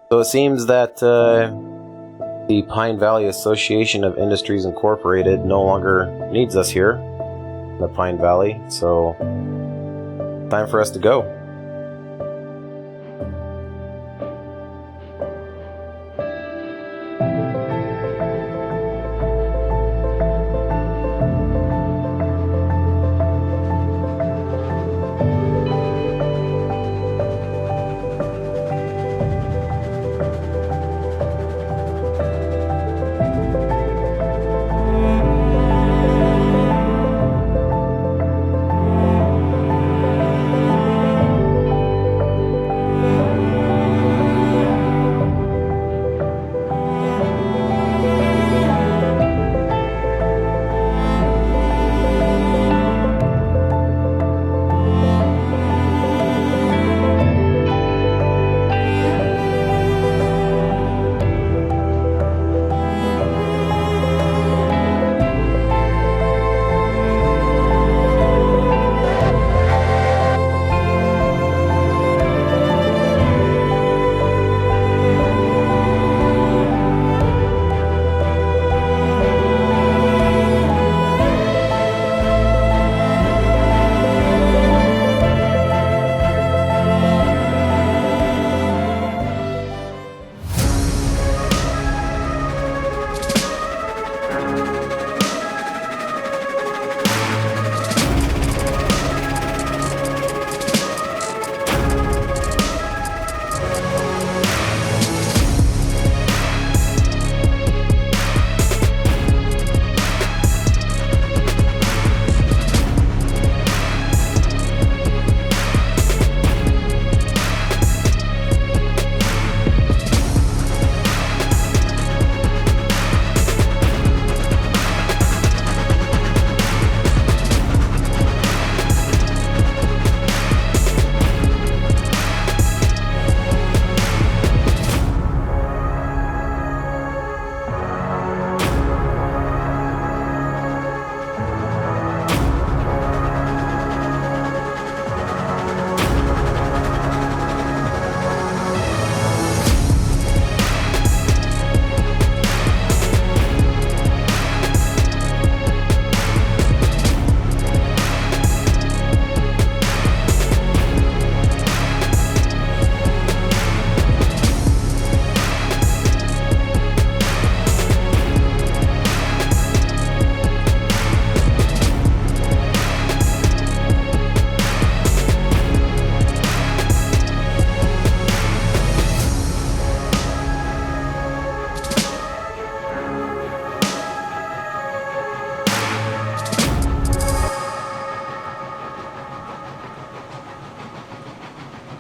So it seems that the Pine Valley Association of Industries Incorporated no longer needs us here in the Pine Valley, so time for us to go.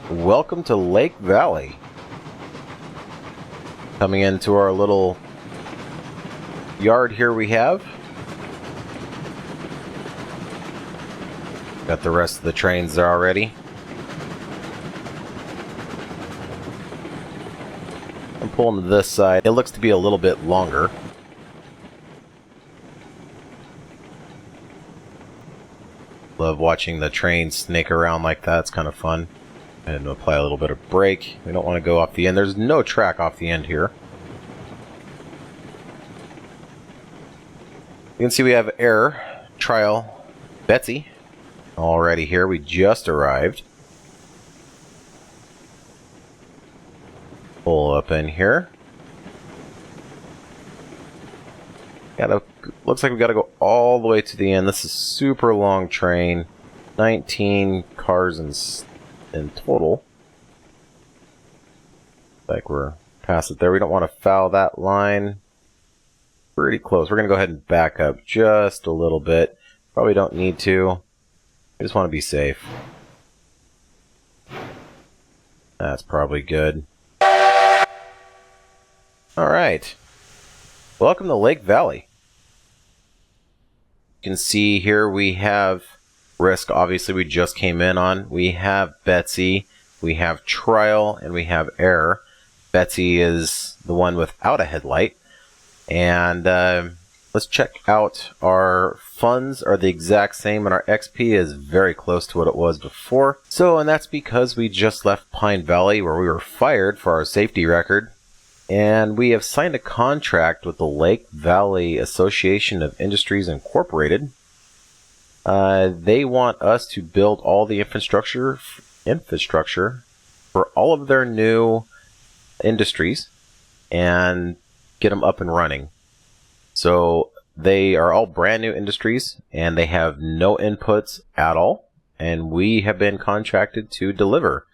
Welcome to Lake Valley. Coming into our little yard here we have. Got the rest of the trains there already. I'm pulling to this side. It looks to be a little bit longer. Love watching the train snake around like that. It's kind of fun. And apply a little bit of brake. We don't want to go off the end. There's no track off the end here. You can see we have Air, Trial, Betsy already here. We just arrived. Pull up in here. Looks like we got to go all the way to the end. This is a super long train. 19 cars in total. Like we're past it there. We don't want to foul that line. Pretty close. We're going to go ahead and back up just a little bit. Probably don't need to. I just want to be safe. That's probably good. Alright. Welcome to Lake Valley. You can see here we have Risk, obviously we just came in on. We have Betsy, we have Trial, and we have Air. Betsy is the one without a headlight. And let's let's check out our funds are the exact same and our XP is very close to what it was before. So, and that's because we just left Pine Valley where we were fired for our safety record. And we have signed a contract with the Lake Valley Association of Industries Incorporated. They want us to build all the infrastructure for all of their new industries and get them up and running. So they are all brand new industries and they have no inputs at all. And we have been contracted to deliver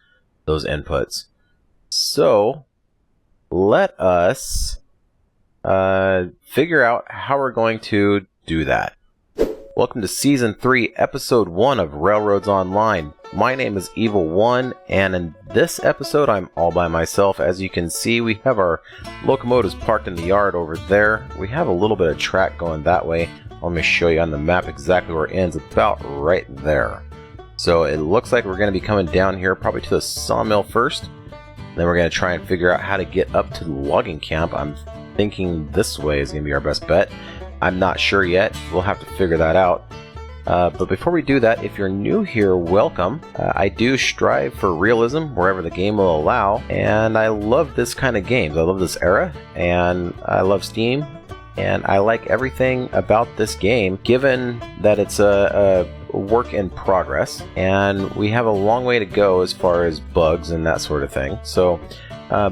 those inputs. So let us figure out how we're going to do that. Welcome to Season 3, Episode 1 of Railroads Online. My name is Evil One, and in this episode I'm all by myself. As you can see, we have our locomotives parked in the yard over there. We have a little bit of track going that way. Let me show you on the map exactly where it ends, about right there. So it looks like we're going to be coming down here probably to the sawmill first. Then we're going to try and figure out how to get up to the logging camp. I'm thinking this way is going to be our best bet. I'm not sure yet. We'll have to figure that out. But before we do that, if you're new here, welcome. I do strive for realism wherever the game will allow, and I love this kind of games. I love this era, and I love Steam, and I like everything about this game, given that it's a work in progress, and we have a long way to go as far as bugs and that sort of thing. So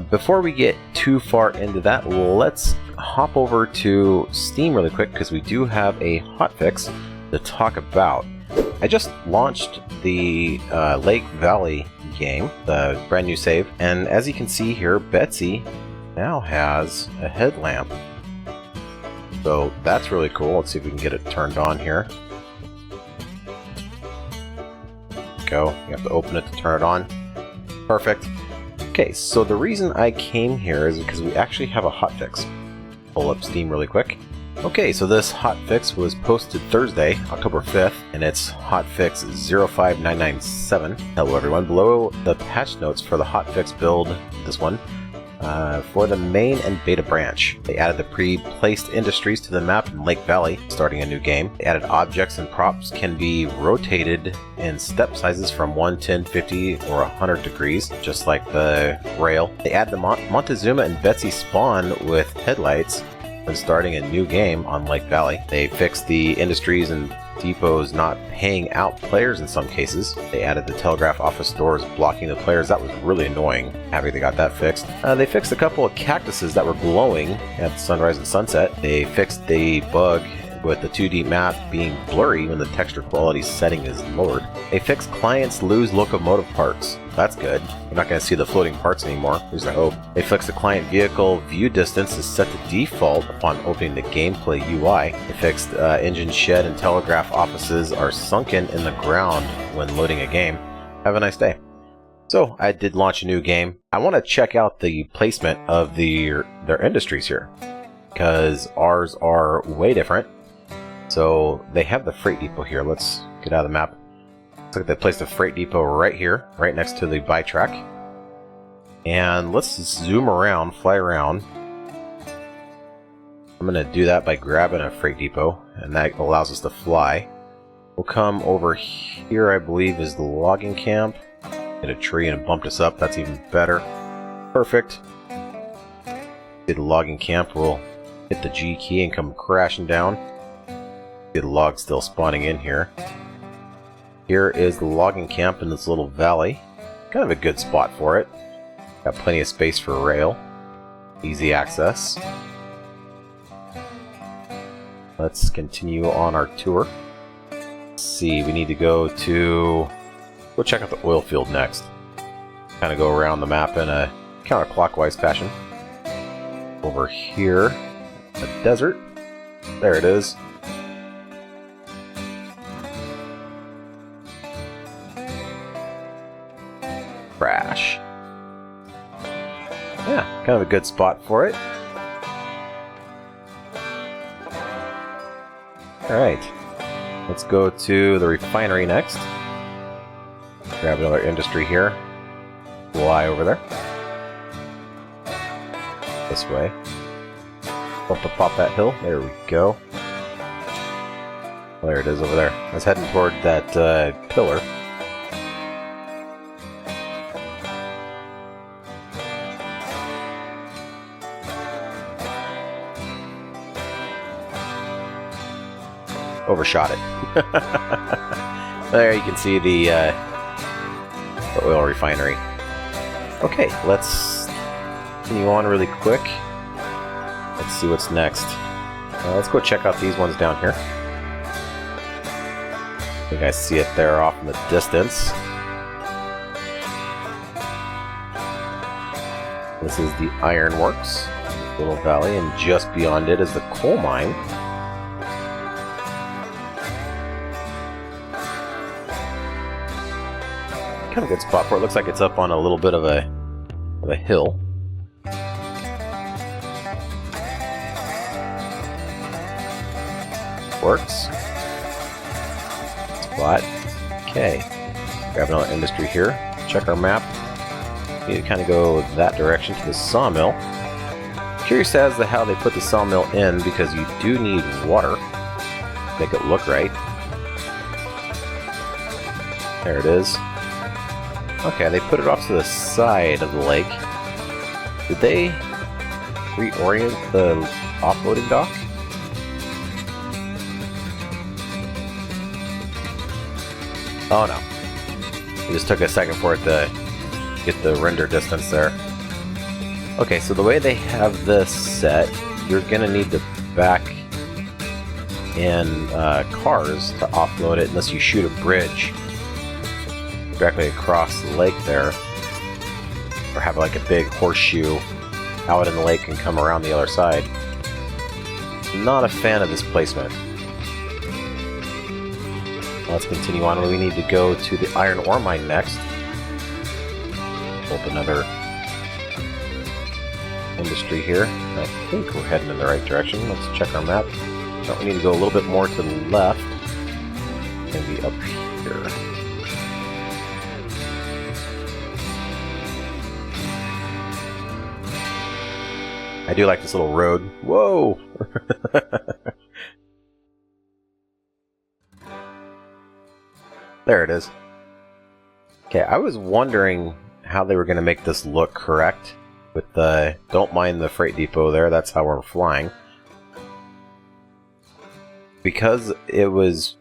before we get too far into that, let's hop over to Steam really quick because we do have a hotfix to talk about. I just launched the Lake Valley game, the brand new save, and as you can see here, Betsy now has a headlamp. So that's really cool. Let's see if we can get it turned on here. Go. You have to open it to turn it on. Perfect. Okay, so the reason I came here is because we actually have a hotfix. Pull up Steam really quick. Okay, so this hotfix was posted Thursday, October 5th, and it's hotfix 05997. Hello everyone. Below the patch notes for the hotfix build, this one, for the main and beta branch. They added the pre-placed industries to the map in Lake Valley, starting a new game. They added objects and props can be rotated in step sizes from 1, 10, 50, or 100 degrees, just like the rail. They added the Montezuma and Betsy spawn with headlights when starting a new game on Lake Valley. They fixed the industries and depots not paying out players in some cases. They added the telegraph office doors blocking the players. That was really annoying. Happy they got that fixed. They fixed a couple of cactuses that were glowing at sunrise and sunset. They fixed the bug with the 2D map being blurry when the texture quality setting is lowered. They fixed clients lose locomotive parts. That's good. We're not going to see the floating parts anymore, at least I hope. They fixed the client vehicle view distance is set to default upon opening the gameplay UI. They fixed engine shed and telegraph offices are sunken in the ground when loading a game. Have a nice day. So, I did launch a new game. I want to check out the placement of their industries here, because ours are way different. So they have the freight depot here. Let's get out of the map. Looks like they placed a freight depot right here, right next to the buy track. And let's zoom around, fly around. I'm going to do that by grabbing a freight depot, and that allows us to fly. We'll come over here, I believe, is the logging camp. Hit a tree and it bumped us up. That's even better. Perfect. Hit the logging camp. We'll hit the G key and come crashing down. The log still spawning in here. Here is the logging camp in this little valley. Kind of a good spot for it. Got plenty of space for rail. Easy access. Let's continue on our tour. Let's see, we need to go check out the oil field next. Kind of go around the map in a counterclockwise fashion. Over here, the desert. There it is. Crash. Yeah, kind of a good spot for it. Alright, let's go to the refinery next. Grab another industry here. Fly over there. This way. Up to pop that hill. There we go. Oh, there it is over there. I was heading toward that pillar. Overshot it. There you can see the oil refinery. Okay, let's continue on really quick. Let's see what's next. Let's go check out these ones down here. I think I see it there off in the distance. This is the ironworks, little valley, and just beyond it is the coal mine. Kind of a good spot for it. Looks like it's up on a little bit of a hill. Works. Spot. Okay. Grab another industry here. Check our map. Need to kind of go that direction to the sawmill. Curious as to how they put the sawmill in, because you do need water to make it look right. There it is. Okay, they put it off to the side of the lake. Did they reorient the offloading dock? Oh no. It just took a second for it to get the render distance there. Okay, so the way they have this set, you're gonna need to back in cars to offload it unless you shoot a bridge directly across the lake there, or have like a big horseshoe out in the lake and come around the other side. Not a fan of this placement. Let's continue on. We need to go to the iron ore mine next. Open another industry here. I think we're heading in the right direction. Let's check our map. No, we need to go a little bit more to the left. Maybe up here. I do like this little road. Whoa! There it is. Okay, I was wondering how they were going to make this look correct. With the, don't mind the freight depot there, that's how we're flying. Because it was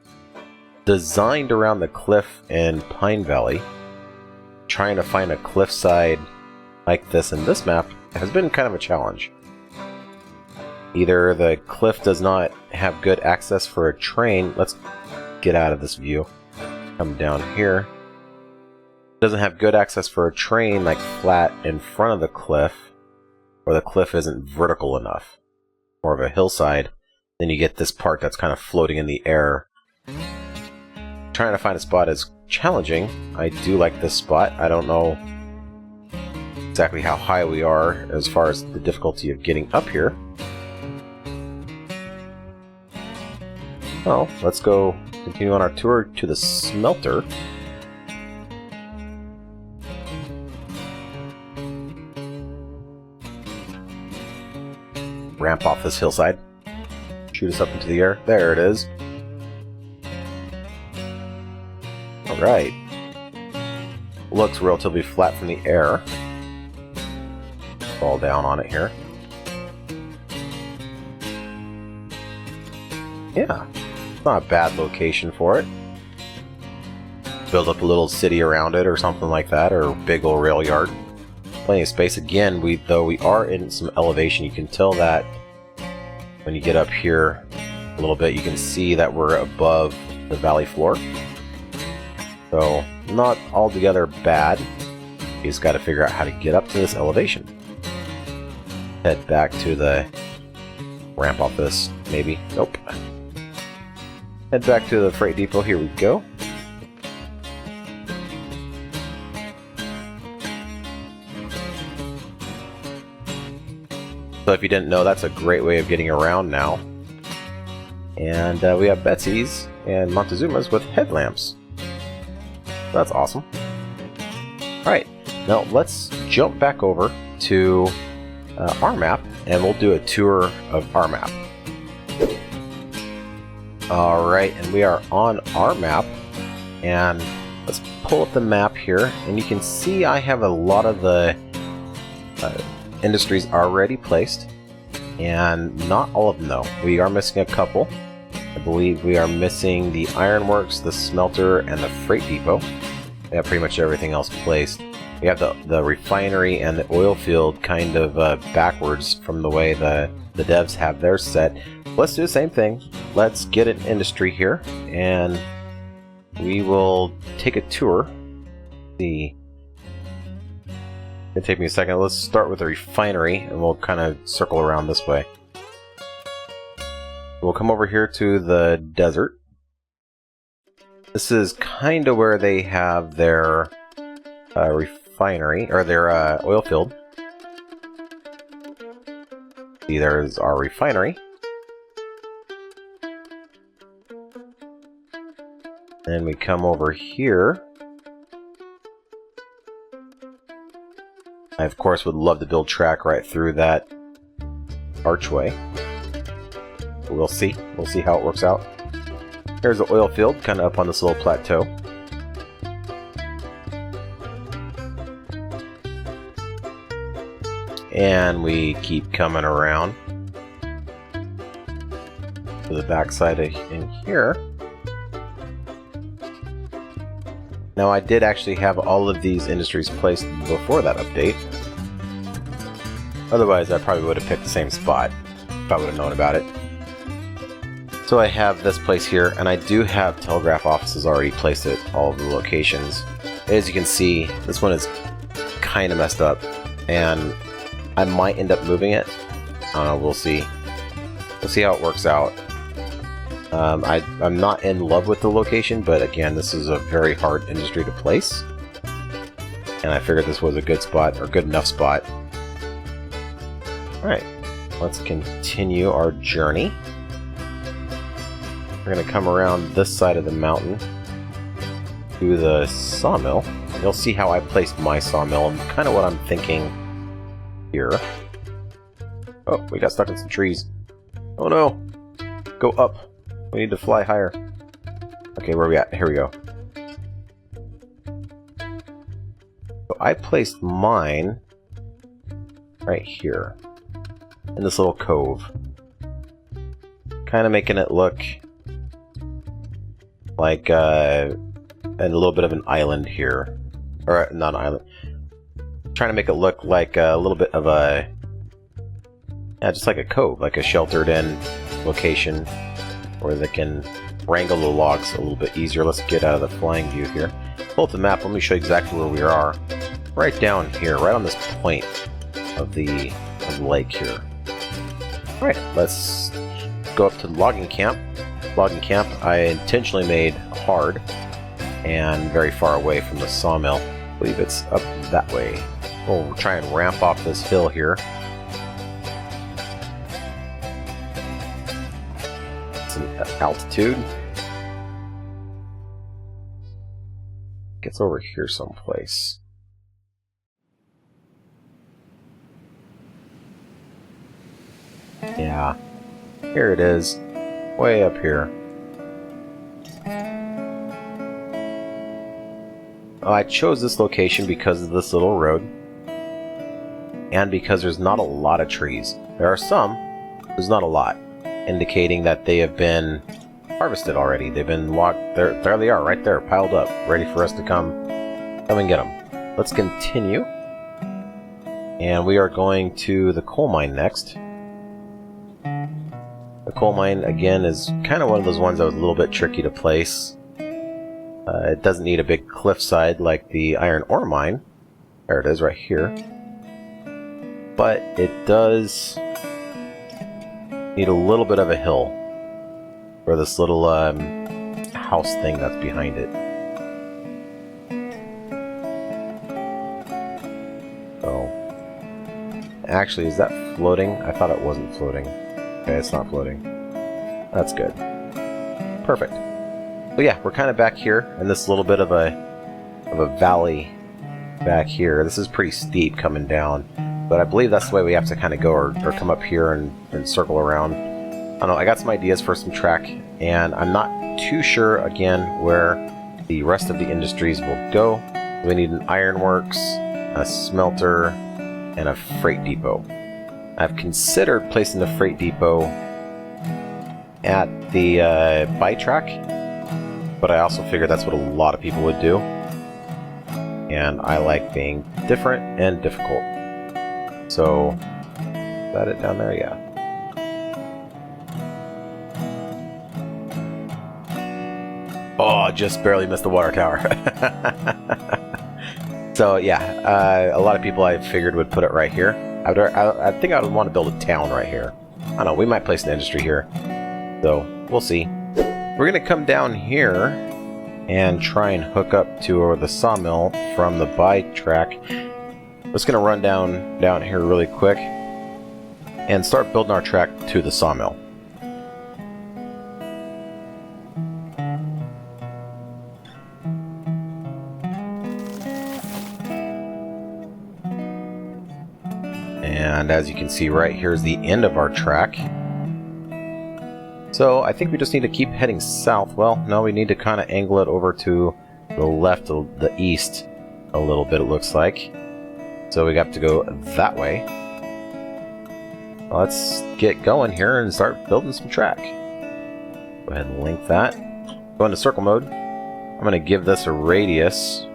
designed around the cliff in Pine Valley, trying to find a cliffside like this in this map has been kind of a challenge. Either the cliff does not have good access for a train. Let's get out of this view. Come down here. Doesn't have good access for a train like flat in front of the cliff, or the cliff isn't vertical enough. More of a hillside. Then you get this part that's kind of floating in the air. Trying to find a spot is challenging. I do like this spot. I don't know exactly how high we are as far as the difficulty of getting up here. Well, let's go continue on our tour to the smelter. Ramp off this hillside. Shoot us up into the air. There it is. Alright. Looks relatively flat from the air. Fall down on it here. Yeah. Not a bad location for it. Build up a little city around it or something like that, or a big old rail yard. Plenty of space. Again, though we are in some elevation, you can tell that when you get up here a little bit, you can see that we're above the valley floor. So, not altogether bad. You just got to figure out how to get up to this elevation. Head back to the ramp off this, maybe. Nope. Head back to the freight depot. Here we go. So if you didn't know, that's a great way of getting around now. And we have Betsy's and Montezuma's with headlamps. That's awesome. Alright, now let's jump back over to our map, and we'll do a tour of our map. Alright, and we are on our map, and let's pull up the map here, and you can see I have a lot of the industries already placed, and not all of them though. We are missing a couple. I believe we are missing the ironworks, the smelter, and the freight depot. We have pretty much everything else placed. We have the refinery and the oil field kind of backwards from the way the devs have theirs set. Let's do the same thing. Let's get an industry here, and we will take a tour. It'll take me a second. Let's start with the refinery, and we'll kind of circle around this way. We'll come over here to the desert. This is kind of where they have their refinery, or their oil field. See, there's our refinery. Then we come over here. I, of course, would love to build track right through that archway. But we'll see. We'll see how it works out. Here's the oil field, kind of up on this little plateau. And we keep coming around to the backside in here. Now, I did actually have all of these industries placed before that update. Otherwise, I probably would have picked the same spot if I would have known about it. So I have this place here, and I do have telegraph offices already placed at all of the locations. As you can see, this one is kind of messed up, and I might end up moving it. We'll see. We'll see how it works out. I'm not in love with the location, but again, this is a very hard industry to place. And I figured this was a good spot, or good enough spot. Alright, let's continue our journey. We're going to come around this side of the mountain to the sawmill. You'll see how I placed my sawmill and kind of what I'm thinking here. Oh, we got stuck in some trees. Oh no! Go up. We need to fly higher. Okay, where are we at? Here we go. So I placed mine right here in this little cove. Kind of making it look like a little bit of an island here. Or not an island. Trying to make it look like a little bit of a... yeah, just like a cove, like a sheltered in location where they can wrangle the logs a little bit easier. Let's get out of the flying view here. Pull up the map, let me show you exactly where we are. Right down here, right on this point of the lake here. Alright, let's go up to the logging camp. Logging camp I intentionally made hard and very far away from the sawmill. I believe it's up that way. We'll try and ramp off this hill here. Altitude. Gets over here someplace. Yeah, here it is, way up here. I chose this location because of this little road, and because there's not a lot of trees. There are some, there's not a lot, indicating that they have been harvested already. They've been locked. There they are, right there, piled up, ready for us to come and get them. Let's continue, and we are going to the coal mine next. The coal mine, again, is kind of one of those ones that was a little bit tricky to place. It doesn't need a big cliffside like the iron ore mine. There it is, right here. But it does need a little bit of a hill for this little house thing that's behind it. So, actually, is that floating? I thought it wasn't floating. Okay, it's not floating. That's good. Perfect. But yeah, we're kind of back here in this little bit of a valley back here. This is pretty steep coming down, but I believe that's the way we have to kind of go, or come up here and circle around. I don't know, I got some ideas for some track and I'm not too sure, again, where the rest of the industries will go. We need an ironworks, a smelter, and a freight depot. I've considered placing the freight depot at the bike track, but I also figured that's what a lot of people would do. And I like being different and difficult. So, is that it down there? Yeah. Oh, just barely missed the water tower. So yeah, a lot of people I figured would put it right here. I think I would want to build a town right here. I don't know, we might place an industry here. So, we'll see. We're going to come down here and try and hook up to the sawmill from the bike track. I'm just going to run down here really quick and start building our track to the sawmill. And as you can see, right here is the end of our track. So I think we just need to keep heading south. Well, no, we need to kind of angle it over to the left, the east a little bit, it looks like. So we got to go that way. Let's get going here and start building some track. Go ahead and link that. Go into circle mode. I'm going to give this a radius.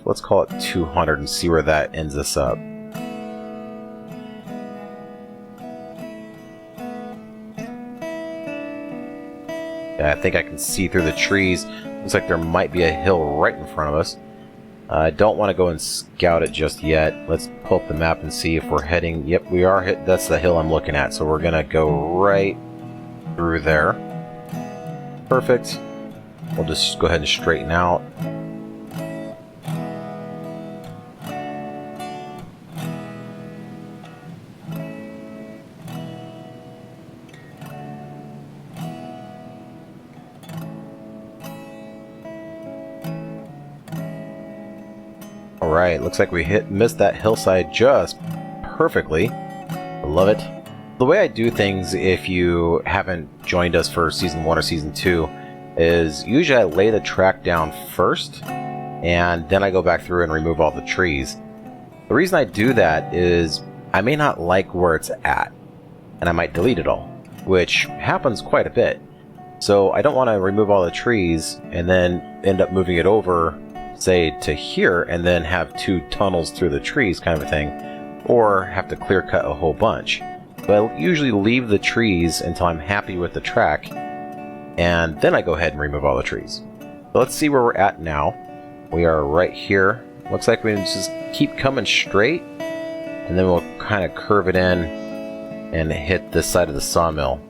Let's call it 200 and see where that ends us up. Yeah, I think I can see through the trees. Looks like there might be a hill right in front of us. I don't want to go and scout it just yet. Let's pull up the map and see if we're heading... Yep, we are. That's the hill I'm looking at. So we're going to go right through there. Perfect. We'll just go ahead and straighten out. Alright, looks like we missed that hillside just perfectly. I love it. The way I do things, if you haven't joined us for Season 1 or Season 2, is usually I lay the track down first, and then I go back through and remove all the trees. The reason I do that is I may not like where it's at, and I might delete it all, which happens quite a bit. So I don't want to remove all the trees and then end up moving it over, say, to here, and then have 2 tunnels through the trees kind of a thing, or have to clear cut a whole bunch. But I usually leave the trees until I'm happy with the track, and then I go ahead and remove all the trees. So let's see where we're at now. We are right here. Looks like we can just keep coming straight, and then we'll kind of curve it in and hit this side of the sawmill.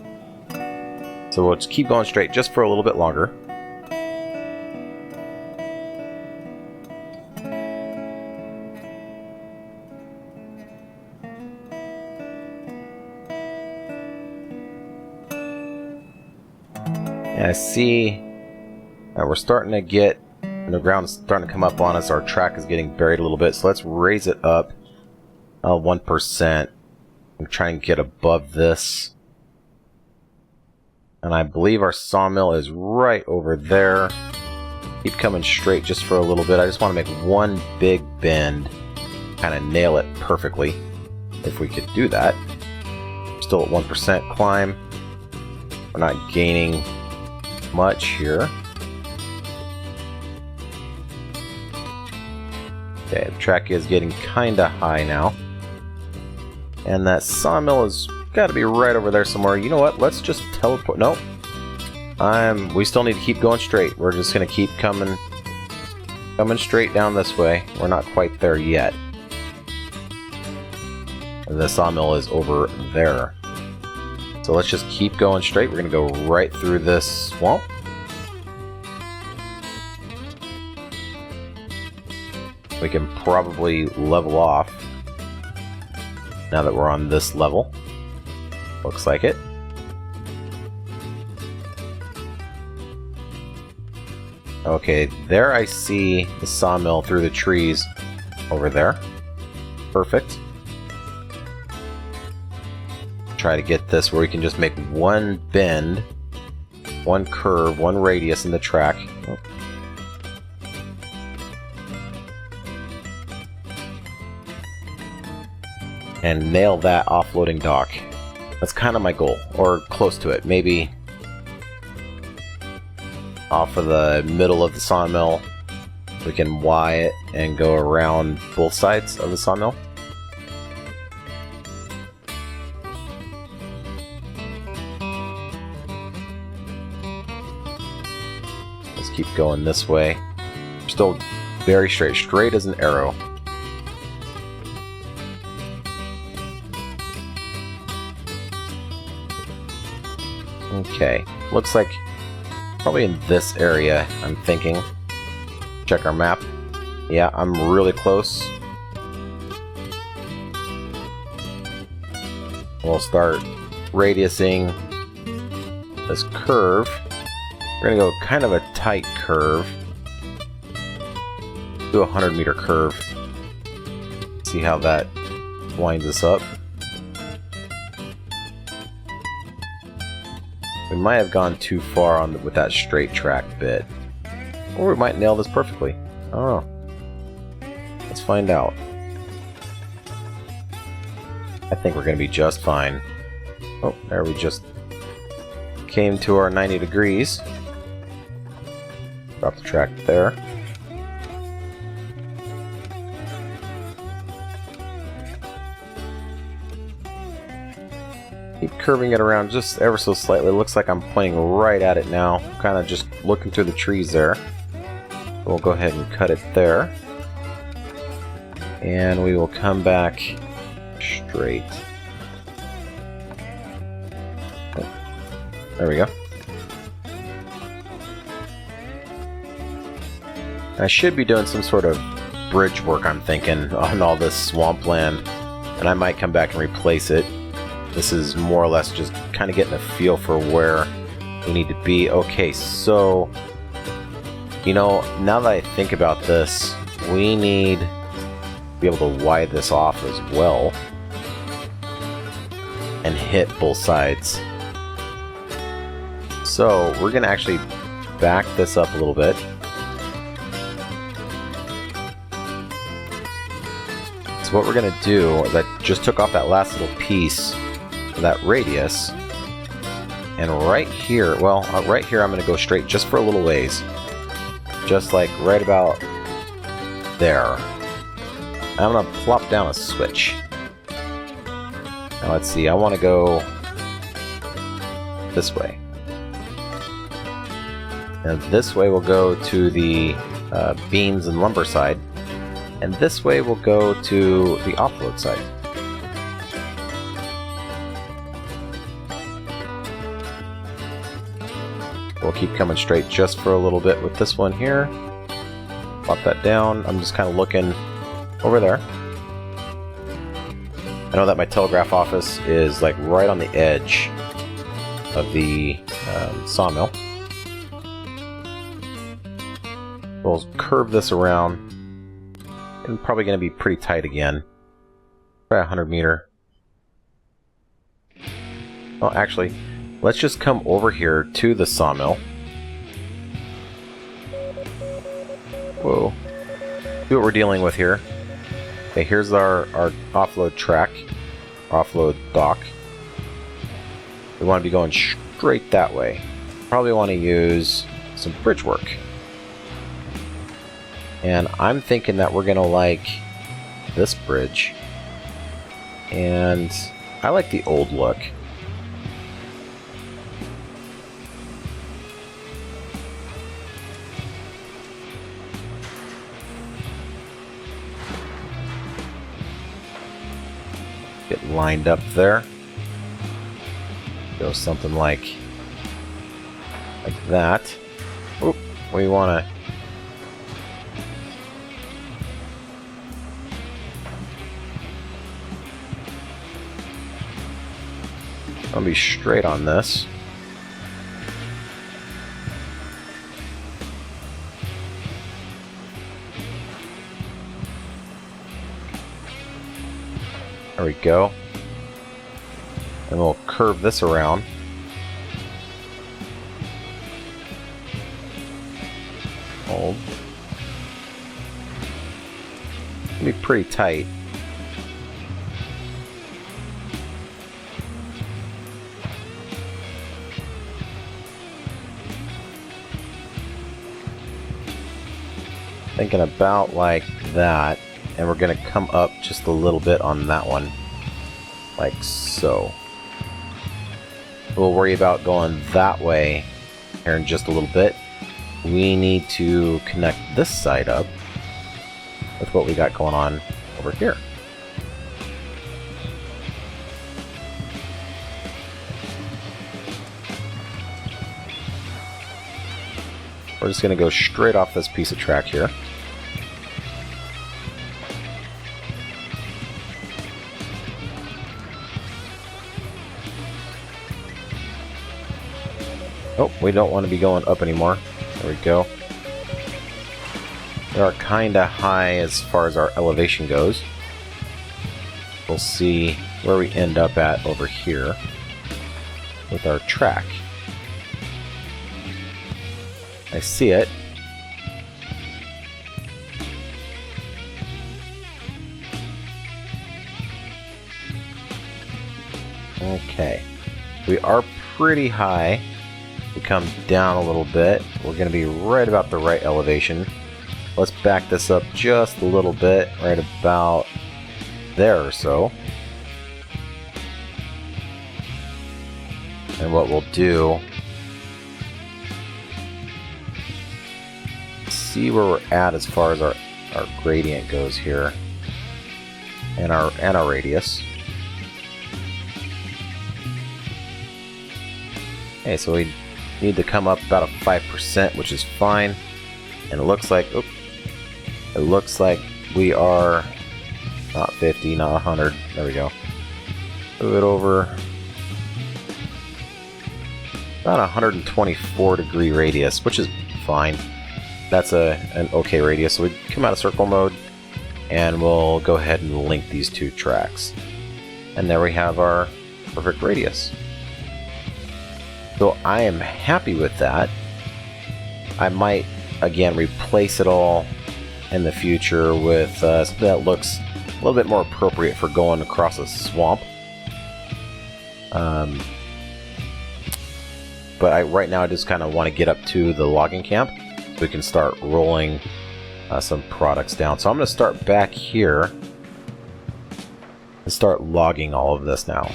So we'll just keep going straight just for a little bit longer. And I see we're starting to get, the ground's starting to come up on us. Our track is getting buried a little bit, so let's raise it up 1%. I'm trying to get above this. And I believe our sawmill is right over there. Keep coming straight just for a little bit. I just want to make one big bend, kind of nail it perfectly, if we could do that. Still at 1% climb. We're not gaining much here. Okay, the track is getting kinda high now. And that sawmill has got to be right over there somewhere. You know what? Let's just teleport. Nope. We still need to keep going straight. We're just gonna keep coming straight down this way. We're not quite there yet. And the sawmill is over there. So let's just keep going straight. We're going to go right through this swamp. We can probably level off now that we're on this level. Looks like it. Okay, there I see the sawmill through the trees over there. Perfect. Try to get this where we can just make one bend one curve, one radius in the track. Oh. And nail that offloading dock. That's kind of my goal, or close to it. Maybe off of the middle of the sawmill, we can Y it and go around both sides of the sawmill. Let's keep going this way. Still very straight as an arrow. Okay, looks like probably in this area, I'm thinking. Check our map. Yeah, I'm really close. We'll start radiusing this curve. We're gonna go kind of a tight curve. Do a 100-meter curve. See how that winds us up. We might have gone too far on with that straight track bit. Or we might nail this perfectly. I don't know. Let's find out. I think we're going to be just fine. Oh, there we just came to our 90 degrees. Drop the track there. Keep curving it around just ever so slightly. Looks like I'm pointing right at it now. Kind of just looking through the trees there. We'll go ahead and cut it there. And we will come back straight. Oh, there we go. I should be doing some sort of bridge work, I'm thinking, on all this swampland. And I might come back and replace it. This is more or less just kind of getting a feel for where we need to be. Okay, so, you know, now that I think about this, we need to be able to wide this off as well and hit both sides. So we're going to actually back this up a little bit. So what we're going to do is I just took off that last little piece, that radius, and right here, well, right here I'm going to go straight just for a little ways. Just like right about there. I'm going to plop down a switch. Now let's see, I want to go this way. And this way we'll go to the beams and lumber side. And this way we'll go to the offload side. We'll keep coming straight just for a little bit with this one here. Plop that down. I'm just kind of looking over there. I know that my telegraph office is like right on the edge of the sawmill. We'll curve this around. And probably going to be pretty tight again. Probably 100 meter. Oh, actually, let's just come over here to the sawmill. Whoa. See what we're dealing with here. Okay, here's our offload track. Offload dock. We want to be going straight that way. Probably want to use some bridge work. And I'm thinking that we're going to like this bridge. And I like the old look. Get lined up there. Go something like that. Oop, we want to I'll be straight on this. There we go. And we'll curve this around. Hold. It'll be pretty tight. Thinking about like that, and we're gonna come up just a little bit on that one, like so. We'll worry about going that way here in just a little bit. We need to connect this side up with what we got going on over here. We're just going to go straight off this piece of track here. Oh, we don't want to be going up anymore. There we go. We are kind of high as far as our elevation goes. We'll see where we end up at over here with our track. I see it. Okay. We are pretty high. We come down a little bit. We're going to be right about the right elevation. Let's back this up just a little bit, right about there or so. And what we'll do, see where we're at as far as our gradient goes here, and our radius. Okay, so we need to come up about a 5%, which is fine. And it looks like, we are not 50, not 100. There we go. Move it over. About 124 degree radius, which is fine. That's an okay radius. So we come out of circle mode, and we'll go ahead and link these two tracks. And there we have our perfect radius. So I am happy with that. I might, again, replace it all in the future with something that looks a little bit more appropriate for going across a swamp. But right now I just kind of want to get up to the logging camp so we can start rolling some products down. So I'm going to start back here and start logging all of this now.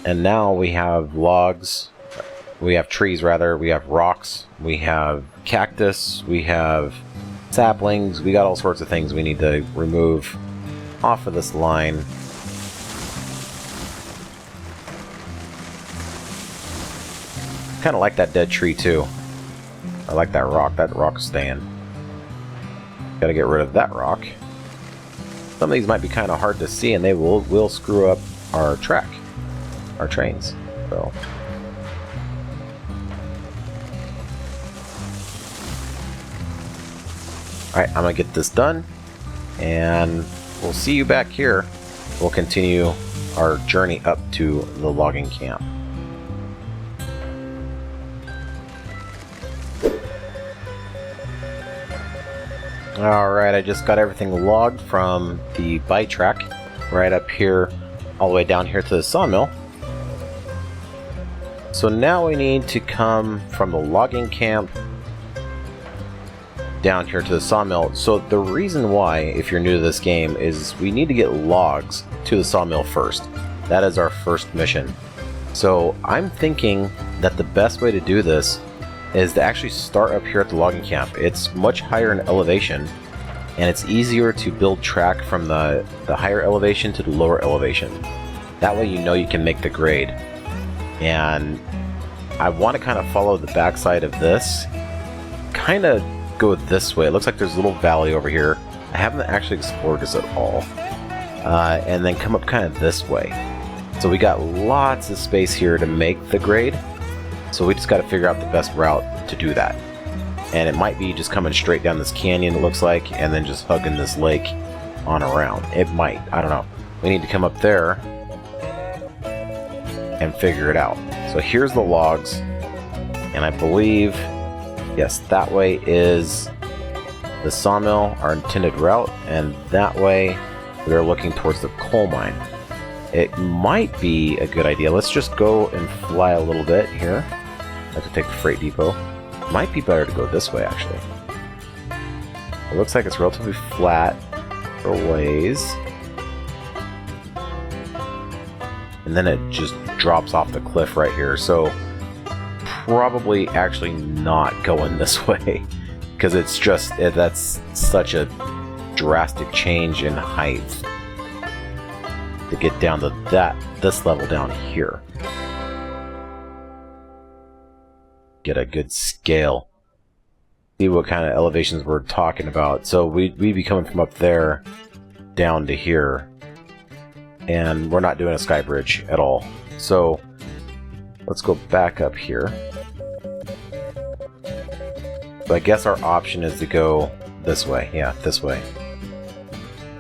And now we have logs. We have trees, rather. We have rocks. We have cactus. We have saplings. We got all sorts of things we need to remove off of this line. Kind of like that dead tree, too. I like that rock. That rock's staying. Gotta get rid of that rock. Some of these might be kind of hard to see, and they will screw up our track. Our trains. So... Alright, I'm going to get this done, and we'll see you back here. We'll continue our journey up to the logging camp. Alright, I just got everything logged from the buy track right up here, all the way down here to the sawmill. So now we need to come from the logging camp down here to the sawmill. So the reason why, if you're new to this game, is we need to get logs to the sawmill first. That is our first mission. So I'm thinking that the best way to do this is to actually start up here at the logging camp. It's much higher in elevation, and it's easier to build track from the higher elevation to the lower elevation. That way you know you can make the grade. And I want to kind of follow the backside of this, kind of go this way. It looks like there's a little valley over here. I haven't actually explored this at all. And then come up kind of this way. So we got lots of space here to make the grade. So we just got to figure out the best route to do that. And it might be just coming straight down this canyon, it looks like, and then just hugging this lake on around. It might. I don't know. We need to come up there and figure it out. So here's the logs. And I believe... yes, that way is the sawmill, our intended route, and that way we are looking towards the coal mine. It might be a good idea. Let's just go and fly a little bit here. I have to take the freight depot. Might be better to go this way, actually. It looks like it's relatively flat for ways. And then it just drops off the cliff right here. So probably actually not going this way. Because it's just, that's such a drastic change in height to get down to this level down here. Get a good scale. See what kind of elevations we're talking about. So we'd be coming from up there down to here. And we're not doing a sky bridge at all. So let's go back up here. So I guess our option is to go this way. Yeah, this way.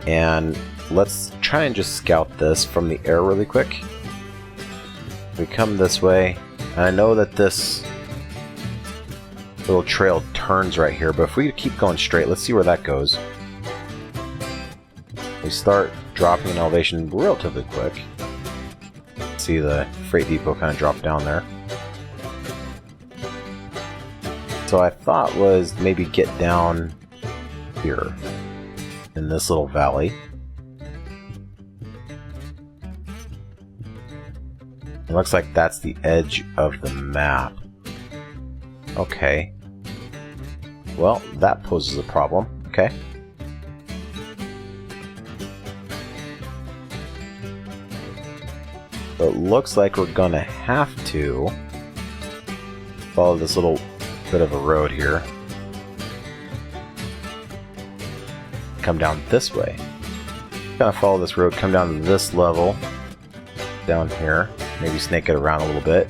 And let's try and just scout this from the air really quick. We come this way. And I know that this little trail turns right here, but if we keep going straight, let's see where that goes. We start dropping in elevation relatively quick. See the freight depot kind of drop down there. So I thought was maybe get down here in this little valley. It looks like that's the edge of the map. Okay. Well, that poses a problem. Okay. So it looks like we're gonna have to follow this little bit of a road here. Come down this way. Kind of follow this road, come down to this level. Down here. Maybe snake it around a little bit.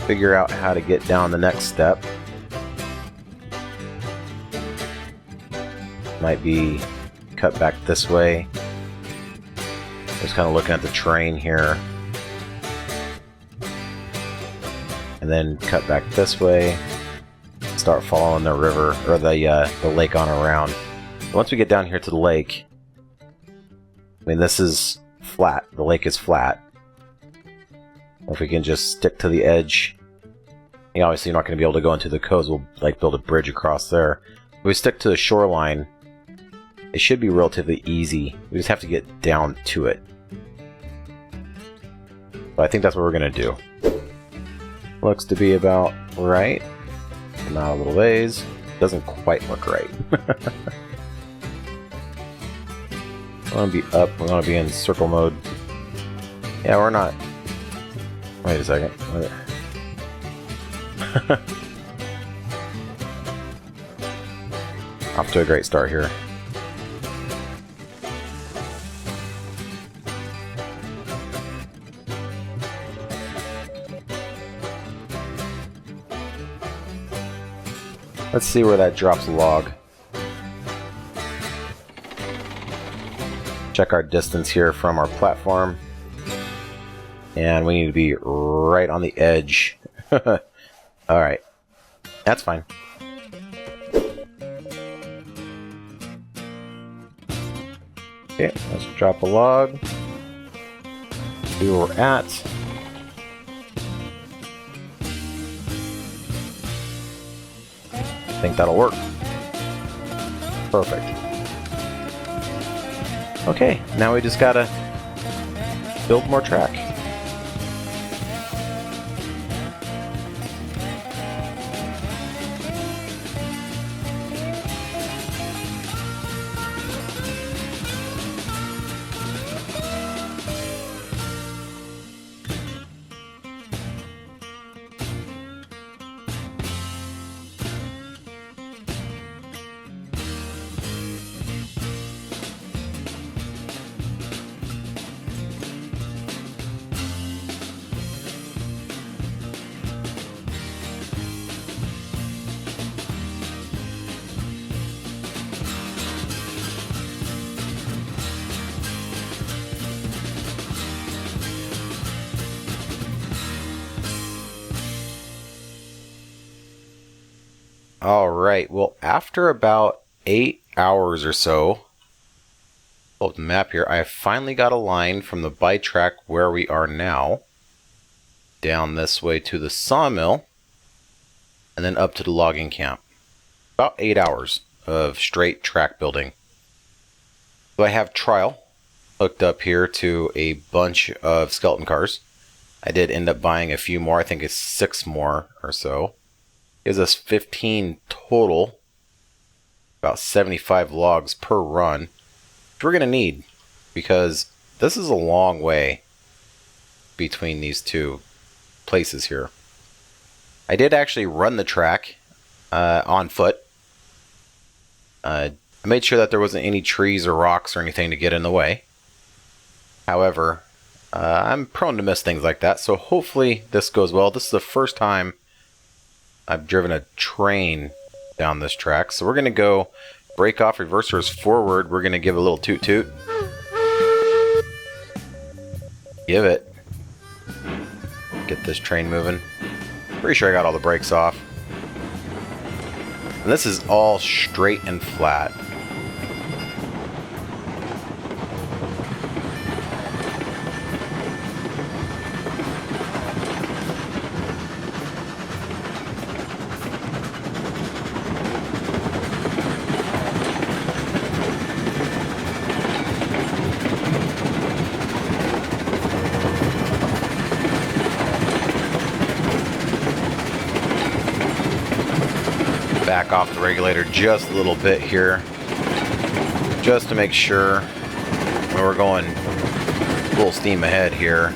Figure out how to get down the next step. Might be cut back this way. Just kind of looking at the terrain here. And then cut back this way. Start following the river, or the lake on around. Once we get down here to the lake, I mean, this is flat. The lake is flat. If we can just stick to the edge. You know, obviously, you're not going to be able to go into the coves. We'll like build a bridge across there. If we stick to the shoreline, it should be relatively easy. We just have to get down to it. But I think that's what we're going to do. Looks to be about right. Come out a little ways. Doesn't quite look right. We want to be up. We want to be in circle mode. Yeah, we're not. Wait a second. Off to a great start here. Let's see where that drops a log. Check our distance here from our platform. And we need to be right on the edge. Alright. That's fine. Okay, let's drop a log. See where we're at. I think that'll work. Perfect. Okay, now we just gotta build more track. Alright, well, after about 8 hours or so, pull up the map here, I finally got a line from the bike track where we are now, down this way to the sawmill, and then up to the logging camp. About 8 hours of straight track building. So I have trial hooked up here to a bunch of skeleton cars. I did end up buying a few more, I think it's 6 more or so. Gives us 15 total, about 75 logs per run, which we're going to need because this is a long way between these two places here. I did actually run the track on foot. I made sure that there wasn't any trees or rocks or anything to get in the way. However, I'm prone to miss things like that, so hopefully this goes well. This is the first time I've driven a train down this track, so we're going to go brake off, reversers forward. We're going to give a little toot toot. Give it. Get this train moving. Pretty sure I got all the brakes off. And this is all straight and flat. Back off the regulator just a little bit here, just to make sure when we're going full steam ahead here.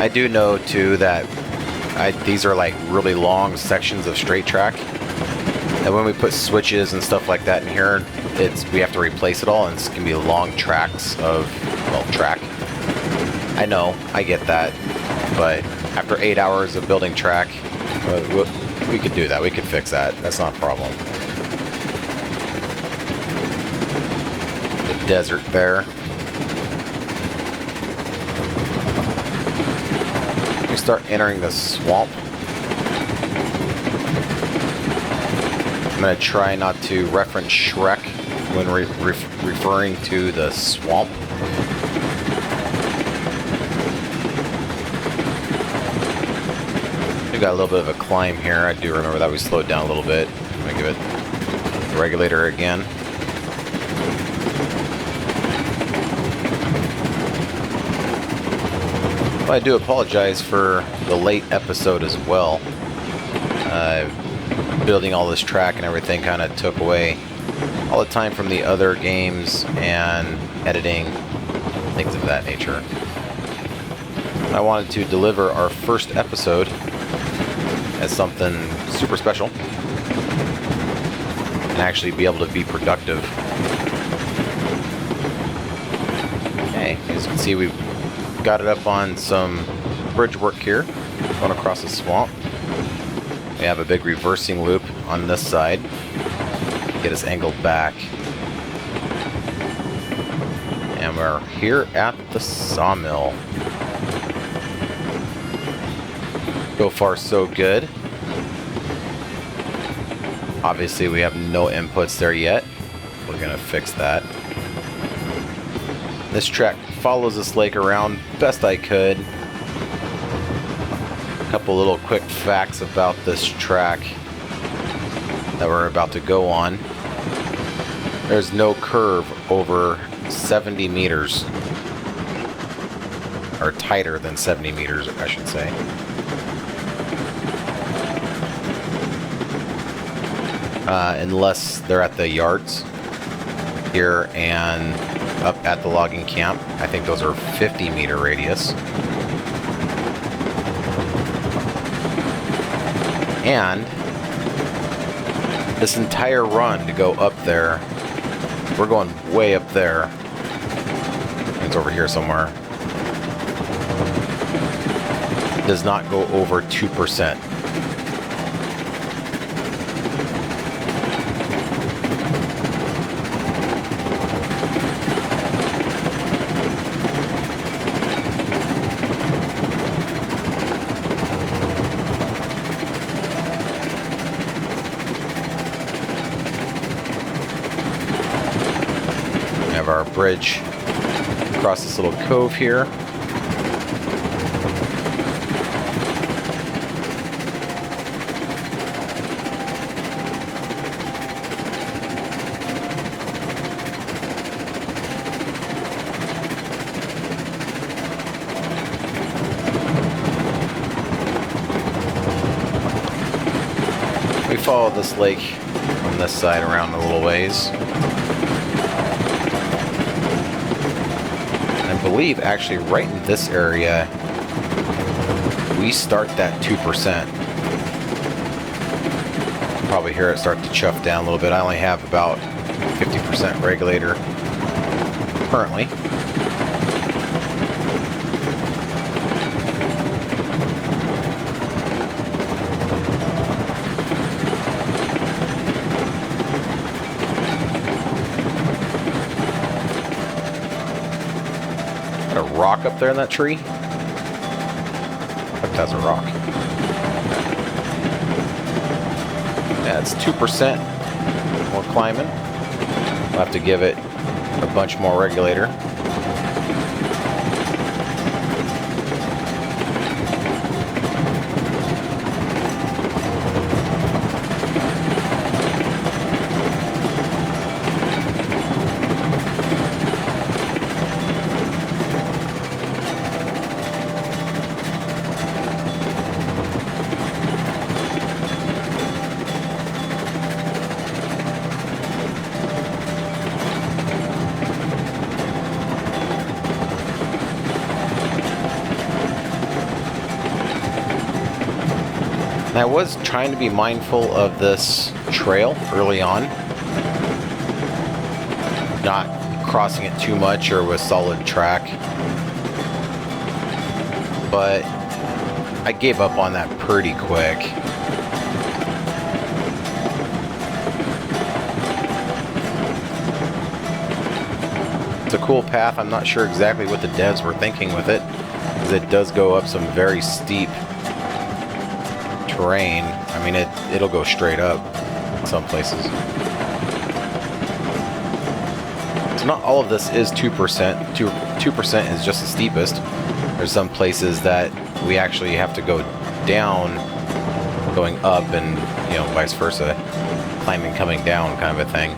I do know too that these are like really long sections of straight track, and when we put switches and stuff like that in here, we have to replace it all, and it's gonna be long tracks of, well, track. I know, I get that, but after 8 hours of building track, we could do that. We could fix that. That's not a problem. The desert there. Start entering the swamp. I'm going to try not to reference Shrek when referring to the swamp. We got a little bit of a climb here. I do remember that we slowed down a little bit. I'm going to give it the regulator again. Well, I do apologize for the late episode as well. Building all this track and everything kind of took away all the time from the other games and editing, things of that nature. I wanted to deliver our first episode as something super special and actually be able to be productive. Okay, as you can see, we've got it up on some bridge work here, going across the swamp. We have a big reversing loop on this side, get us angled back. And we're here at the sawmill. So far, so good. Obviously, we have no inputs there yet. We're gonna fix that. This track follows this lake around best I could. A couple little quick facts about this track that we're about to go on. There's no curve over 70 meters. Or tighter than 70 meters, I should say. Unless they're at the yards here and up at the logging camp. I think those are 50-meter radius. And this entire run to go up there, we're going way up there. It's over here somewhere. Does not go over 2%. bridge across this little cove here. We follow this lake on this side around a little ways. I believe actually right in this area we start that 2%. Probably hear it start to chuff down a little bit. I only have about 50% regulator currently. A rock up there in that tree? That has a rock. Yeah, it's 2% more climbing. We'll have to give it a bunch more regulator. And I was trying to be mindful of this trail early on, not crossing it too much or with solid track, but I gave up on that pretty quick. It's a cool path. I'm not sure exactly what the devs were thinking with it, because it does go up some very steep terrain. I mean, it'll go straight up in some places. So not all of this is 2%. 2% is just the steepest. There's some places that we actually have to go down, going up, and vice versa, climbing, coming down, kind of a thing.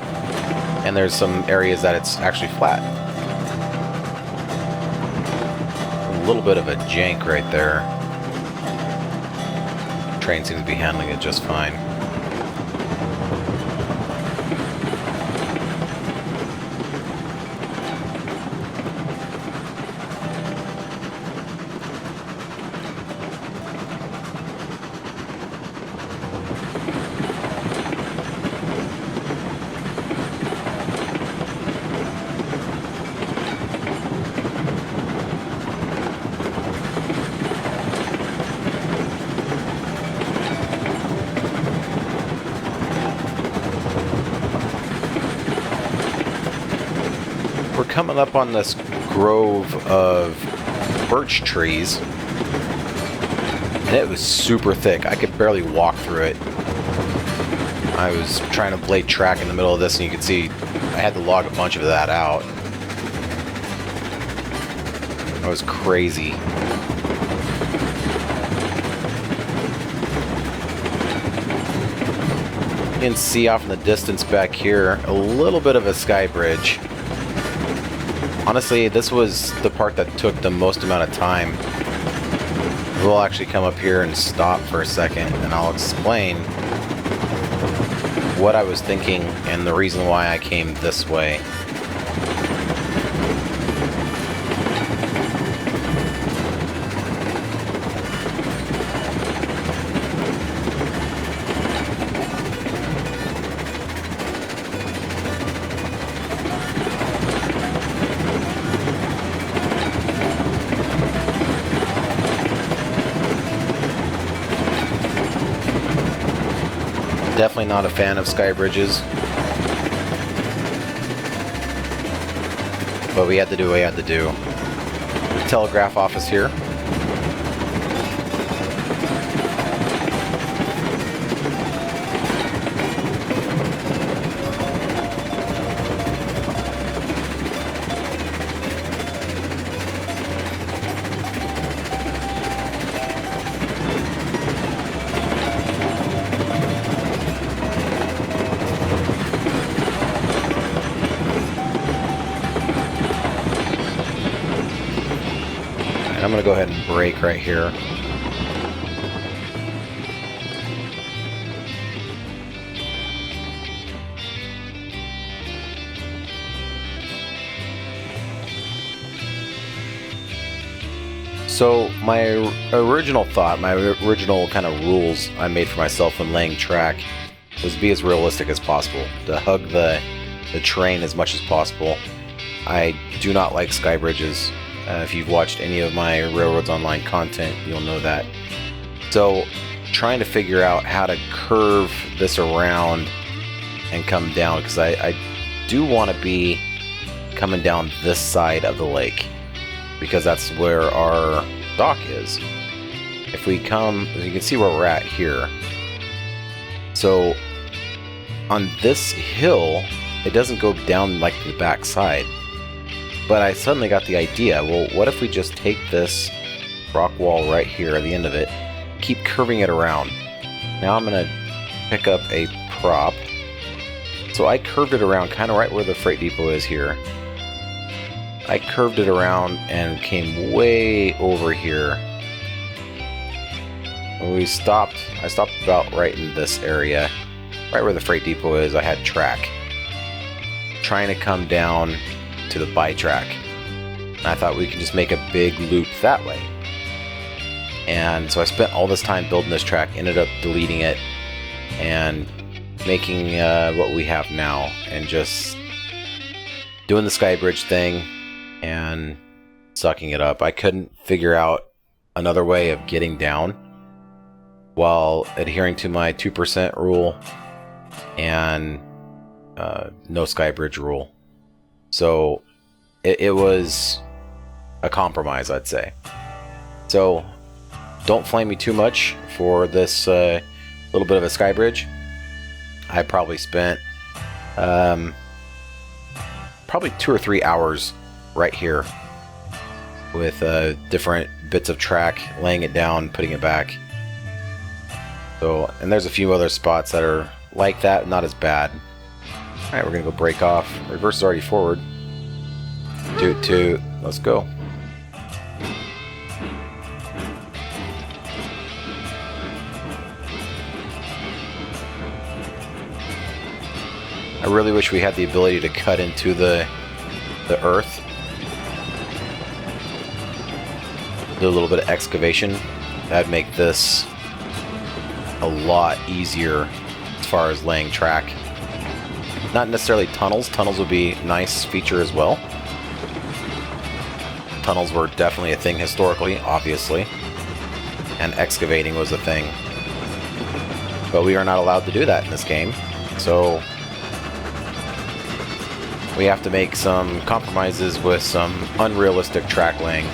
And there's some areas that it's actually flat. A little bit of a jank right there. Train seems to be handling it just fine. We're coming up on this grove of birch trees, and it was super thick. I could barely walk through it. I was trying to blade track in the middle of this, and you can see I had to log a bunch of that out. It was crazy. You can see off in the distance back here a little bit of a sky bridge. Honestly, this was the part that took the most amount of time. We'll actually come up here and stop for a second, and I'll explain what I was thinking and the reason why I came this way. Definitely not a fan of sky bridges, but we had to do what we had to do. The telegraph office here. going to go ahead and brake right here. So my original thought, my original kind of rules I made for myself when laying track was to be as realistic as possible, to hug the terrain as much as possible. I do not like sky bridges. If you've watched any of my Railroads Online content, you'll know that. So trying to figure out how to curve this around and come down, because I do want to be coming down this side of the lake, because that's where our dock is. If we come, you can see where we're at here. So on this hill, it doesn't go down like the back side. But I suddenly got the idea, well, what if we just take this rock wall right here at the end of it, keep curving it around. Now I'm going to pick up a prop. So I curved it around kind of right where the freight depot is here. I curved it around and came way over here. When we stopped, I stopped about right in this area, right where the freight depot is. I had track, trying to come down to the by track. And I thought we could just make a big loop that way. And so I spent all this time building this track, ended up deleting it and making what we have now, and just doing the sky bridge thing and sucking it up. I couldn't figure out another way of getting down while adhering to my 2% rule and no sky bridge rule. So it was a compromise, I'd say. So don't flame me too much for this little bit of a sky bridge. I probably spent probably 2 or 3 hours right here with different bits of track, laying it down, putting it back. So, and there's a few other spots that are like that, not as bad. Alright, we're gonna go break off. Reverse is already forward. Toot toot, let's go. I really wish we had the ability to cut into the earth. Do a little bit of excavation. That'd make this a lot easier as far as laying track. Not necessarily tunnels. Tunnels would be a nice feature as well. Tunnels were definitely a thing historically, obviously. And excavating was a thing. But we are not allowed to do that in this game. So we have to make some compromises with some unrealistic track laying.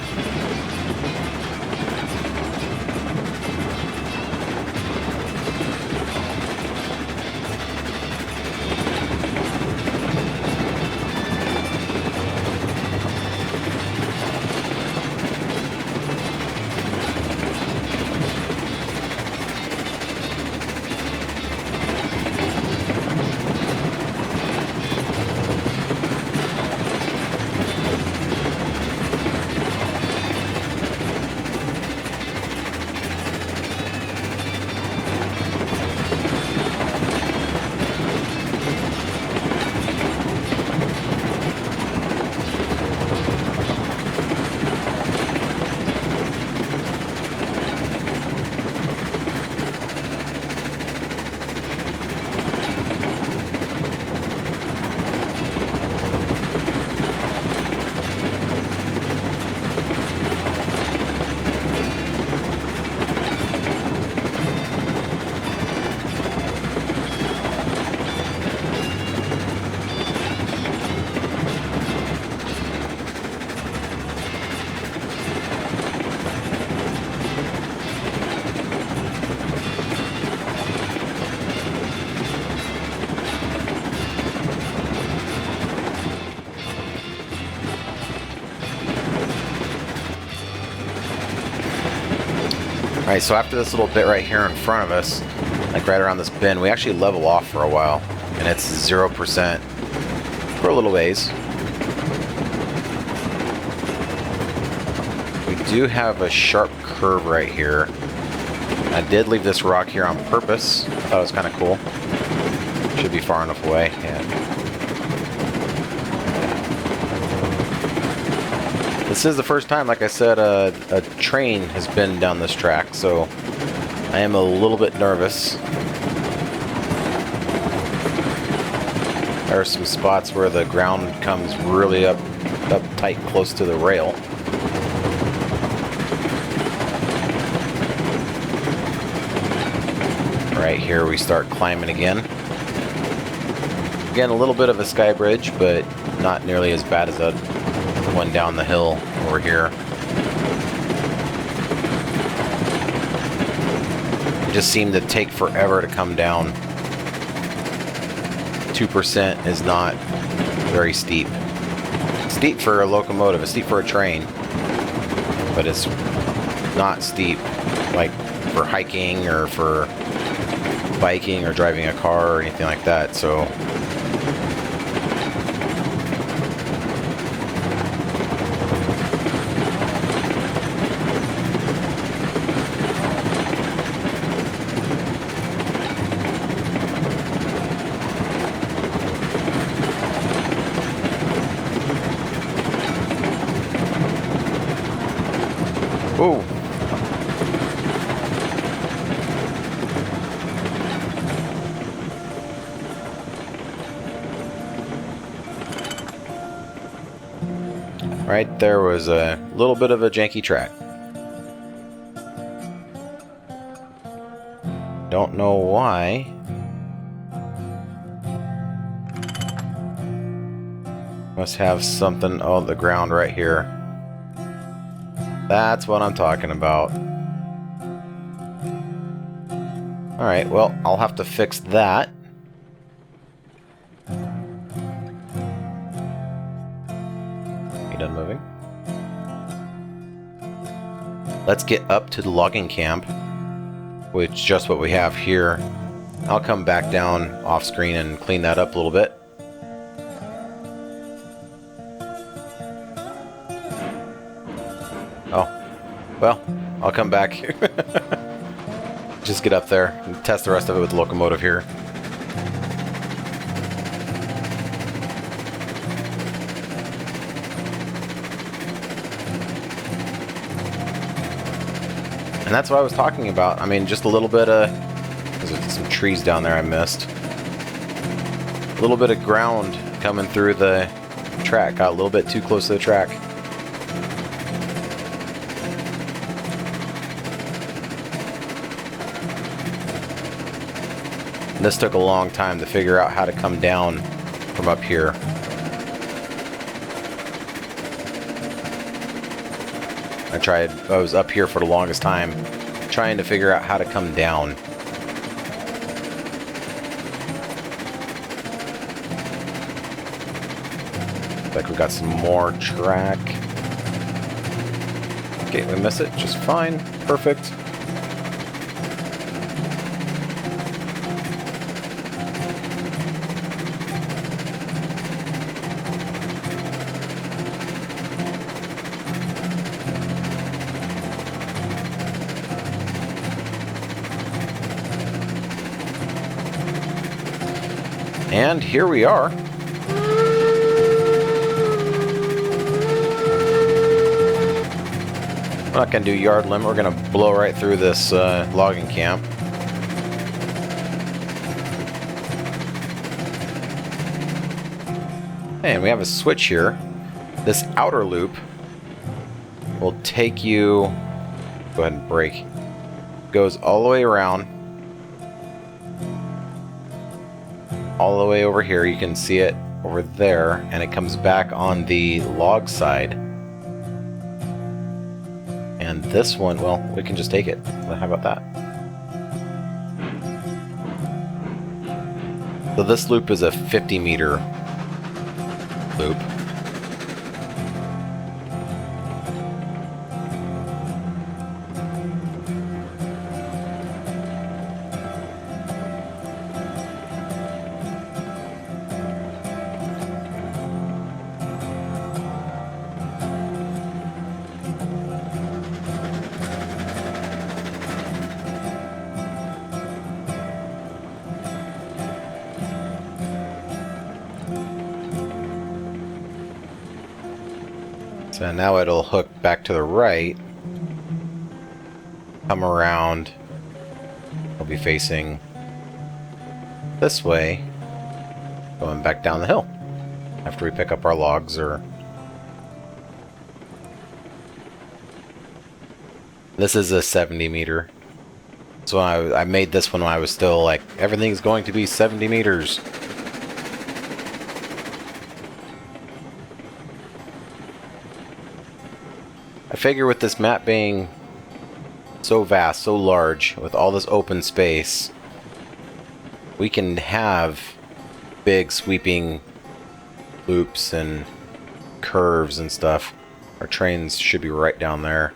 Alright, so after this little bit right here in front of us, like right around this bend, we actually level off for a while, and it's 0% for a little ways. We do have a sharp curve right here. I did leave this rock here on purpose. I thought it was kind of cool. Should be far enough away. Yeah. This is the first time, like I said, a train has been down this track, so I am a little bit nervous. There are some spots where the ground comes really up tight close to the rail. Right here we start climbing again. Again, a little bit of a sky bridge, but not nearly as bad as the one down the hill over here. It just seemed to take forever to come down. 2% is not very steep. It's steep for a locomotive, it's steep for a train, but it's not steep like for hiking or for biking or driving a car or anything like that. So whoa. Right there was a little bit of a janky track. Don't know why. Must have something. Oh, the ground right here. That's what I'm talking about. Alright, well, I'll have to fix that. You done moving? Let's get up to the logging camp, which is just what we have here. I'll come back down off screen and clean that up a little bit. Oh, well, I'll come back. Just get up there and test the rest of it with the locomotive here. And that's what I was talking about. I mean, just a little bit of... There's some trees down there I missed. A little bit of ground coming through the track. Got a little bit too close to the track. And this took a long time to figure out how to come down from up here. I was up here for the longest time trying to figure out how to come down. Looks like we got some more track. Okay, we miss it just fine. Perfect. And here we are. We're not going to do yard limit. We're going to blow right through this logging camp. And we have a switch here. This outer loop will take you... Go ahead and brake. Goes all the way around. All the way over here. You can see it over there. And it comes back on the log side. And this one, well, we can just take it. How about that? So this loop is a 50-meter loop. So now it'll hook back to the right, come around, we'll be facing this way, going back down the hill after we pick up our logs. Or this is a 70 meter. So I made this one when I was still like, everything's going to be 70 meters. I figure with this map being so vast, so large, with all this open space, we can have big sweeping loops and curves and stuff. Our trains should be right down there.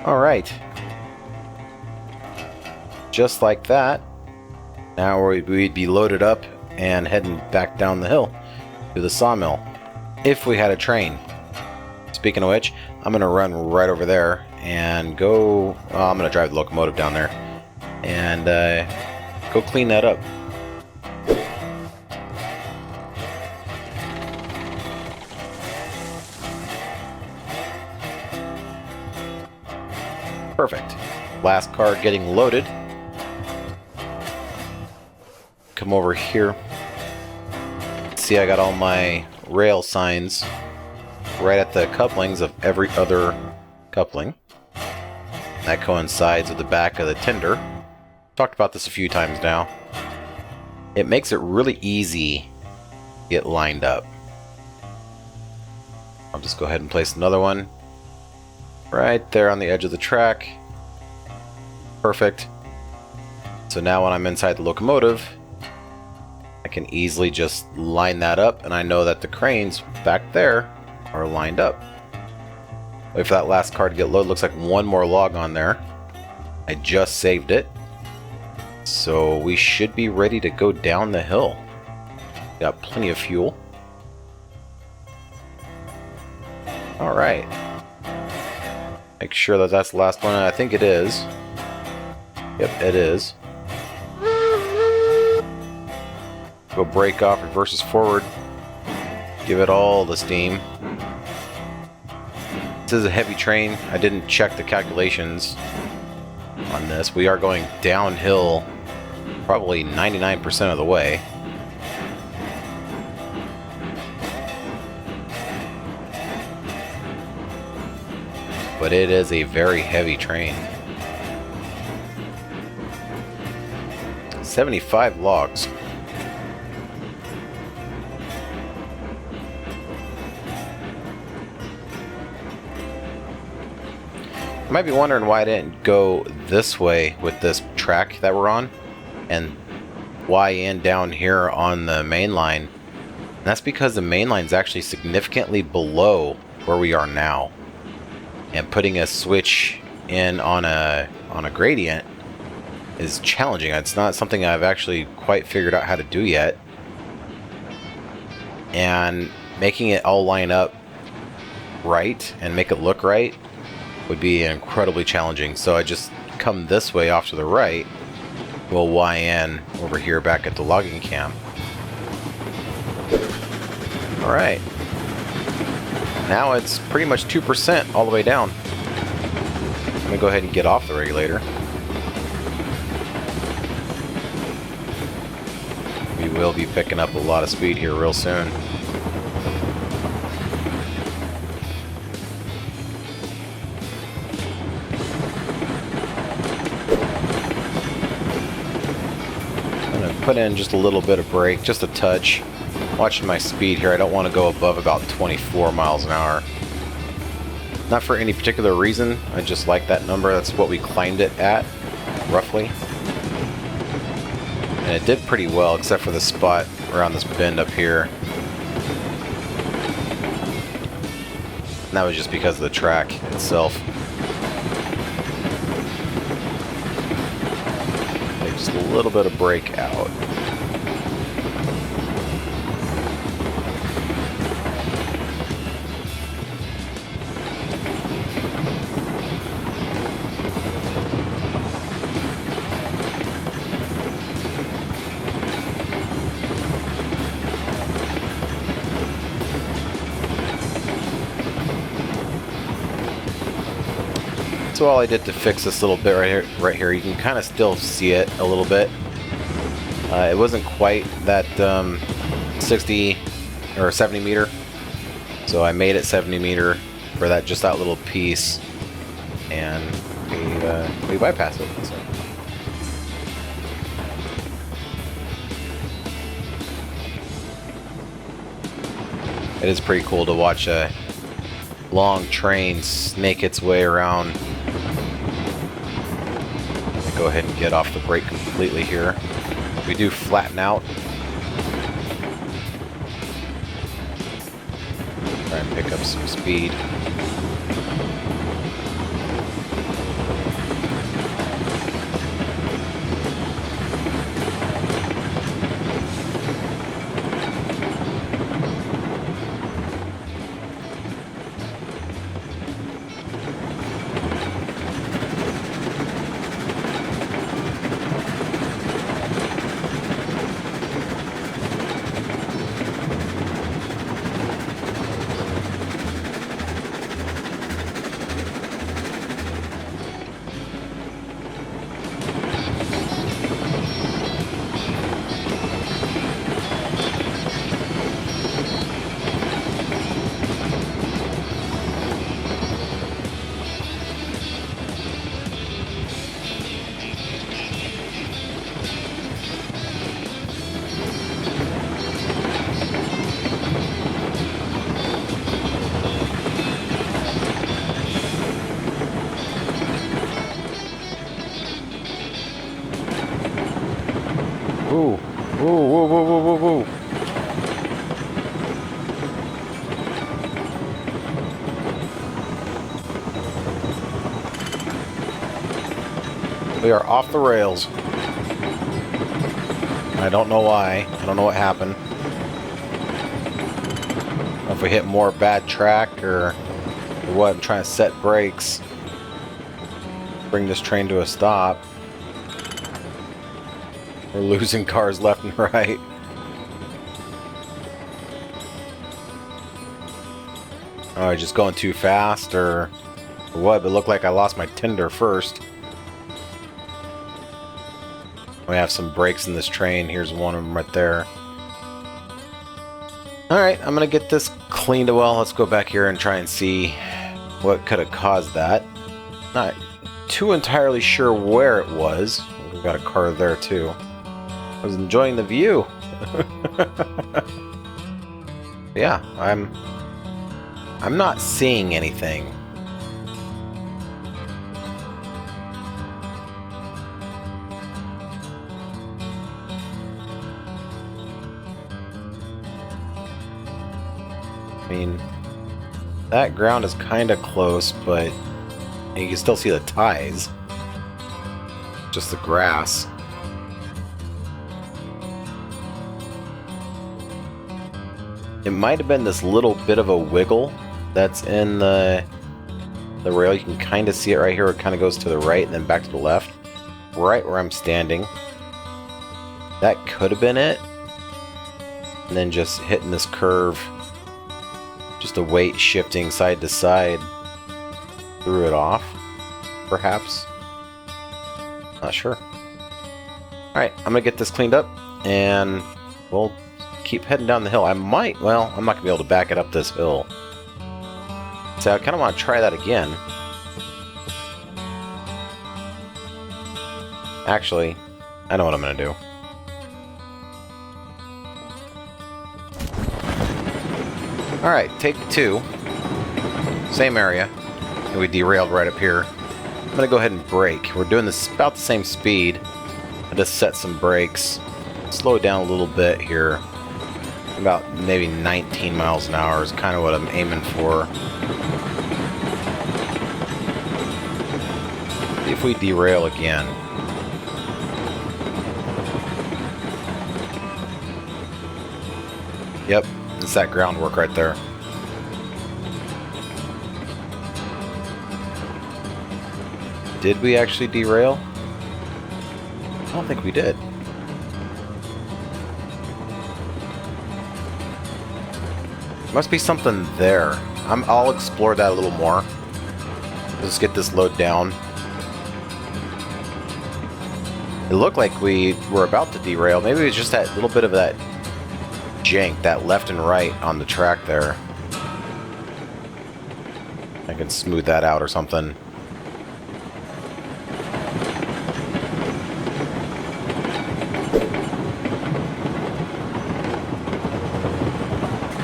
Alright. Just like that, now we'd be loaded up and heading back down the hill to the sawmill, if we had a train. Speaking of which, I'm going to run right over there and go... I'm going to drive the locomotive down there and go clean that up. Perfect. Last car getting loaded. Come over here. See, I got all my rail signs right at the couplings of every other coupling. That coincides with the back of the tender. Talked about this a few times now. It makes it really easy to get lined up. I'll just go ahead and place another one right there on the edge of the track. Perfect. So now when I'm inside the locomotive, I can easily just line that up, and I know that the cranes back there are lined up. Wait for that last car to get loaded. Looks like one more log on there. I just saved it. So we should be ready to go down the hill. Got plenty of fuel. Alright. Make sure that that's the last one. I think it is. Yep, it is. Go brake off, reverses forward. Give it all the steam. This is a heavy train. I didn't check the calculations on this. We are going downhill probably 99% of the way. But it is a very heavy train. 75 logs. You might be wondering why I didn't go this way with this track that we're on and why in down here on the main line. And that's because the main line is actually significantly below where we are now. And putting a switch in on a gradient is challenging. It's not something I've actually quite figured out how to do yet. And making it all line up right and make it look right would be incredibly challenging. So I just come this way off to the right. We'll Y in over here back at the logging camp. Alright. Now it's pretty much 2% all the way down. I'm going to go ahead and get off the regulator. We will be picking up a lot of speed here real soon. I'm going to put in just a little bit of brake, just a touch. Watching my speed here, I don't want to go above about 24 miles an hour. Not for any particular reason, I just like that number. That's what we climbed it at, roughly. And it did pretty well, except for the spot around this bend up here. And that was just because of the track itself. Take just a little bit of brake out. So all I did to fix this little bit right here, you can kind of still see it a little bit. It wasn't quite that 60 or 70 meter, so I made it 70 meter for that, just that little piece, and we bypassed it. So. It is pretty cool to watch a long train snake its way around. Go ahead and get off the brake completely here. We do flatten out. Try and pick up some speed. Ooh, ooh, whoa, whoa, whoa, whoa, whoa. We are off the rails. I don't know why. I don't know what happened. If we hit more bad track or what, I'm trying to set brakes. Bring this train to a stop. We're losing cars left and right. Oh, just going too fast or what? But it looked like I lost my tinder first. We have some brakes in this train. Here's one of them right there. Alright, I'm gonna get this cleaned. Well, let's go back here and try and see what could have caused that. Not too entirely sure where it was. We've got a car there too. I was enjoying the view. Yeah, I'm not seeing anything. I mean, that ground is kind of close, but you can still see the ties. Just the grass. It might have been this little bit of a wiggle that's in the rail. You can kind of see it right here. It kind of goes to the right and then back to the left. Right where I'm standing. That could have been it. And then just hitting this curve. Just a weight shifting side to side. Threw it off. Perhaps. Not sure. Alright, I'm going to get this cleaned up. And we'll keep heading down the hill. I'm not going to be able to back it up this hill. So I kind of want to try that again. Actually, I know what I'm going to do. Alright, take 2. Same area. And we derailed right up here. I'm going to go ahead and brake. We're doing this about the same speed. I just set some brakes. Slow it down a little bit here. About maybe 19 miles an hour is kind of what I'm aiming for. See if we derail again. Yep, it's that groundwork right there. Did we actually derail? I don't think we did. Must be something there. I'll explore that a little more. Let's get this load down. It looked like we were about to derail. Maybe it was just that little bit of that jank, that left and right on the track there. I can smooth that out or something.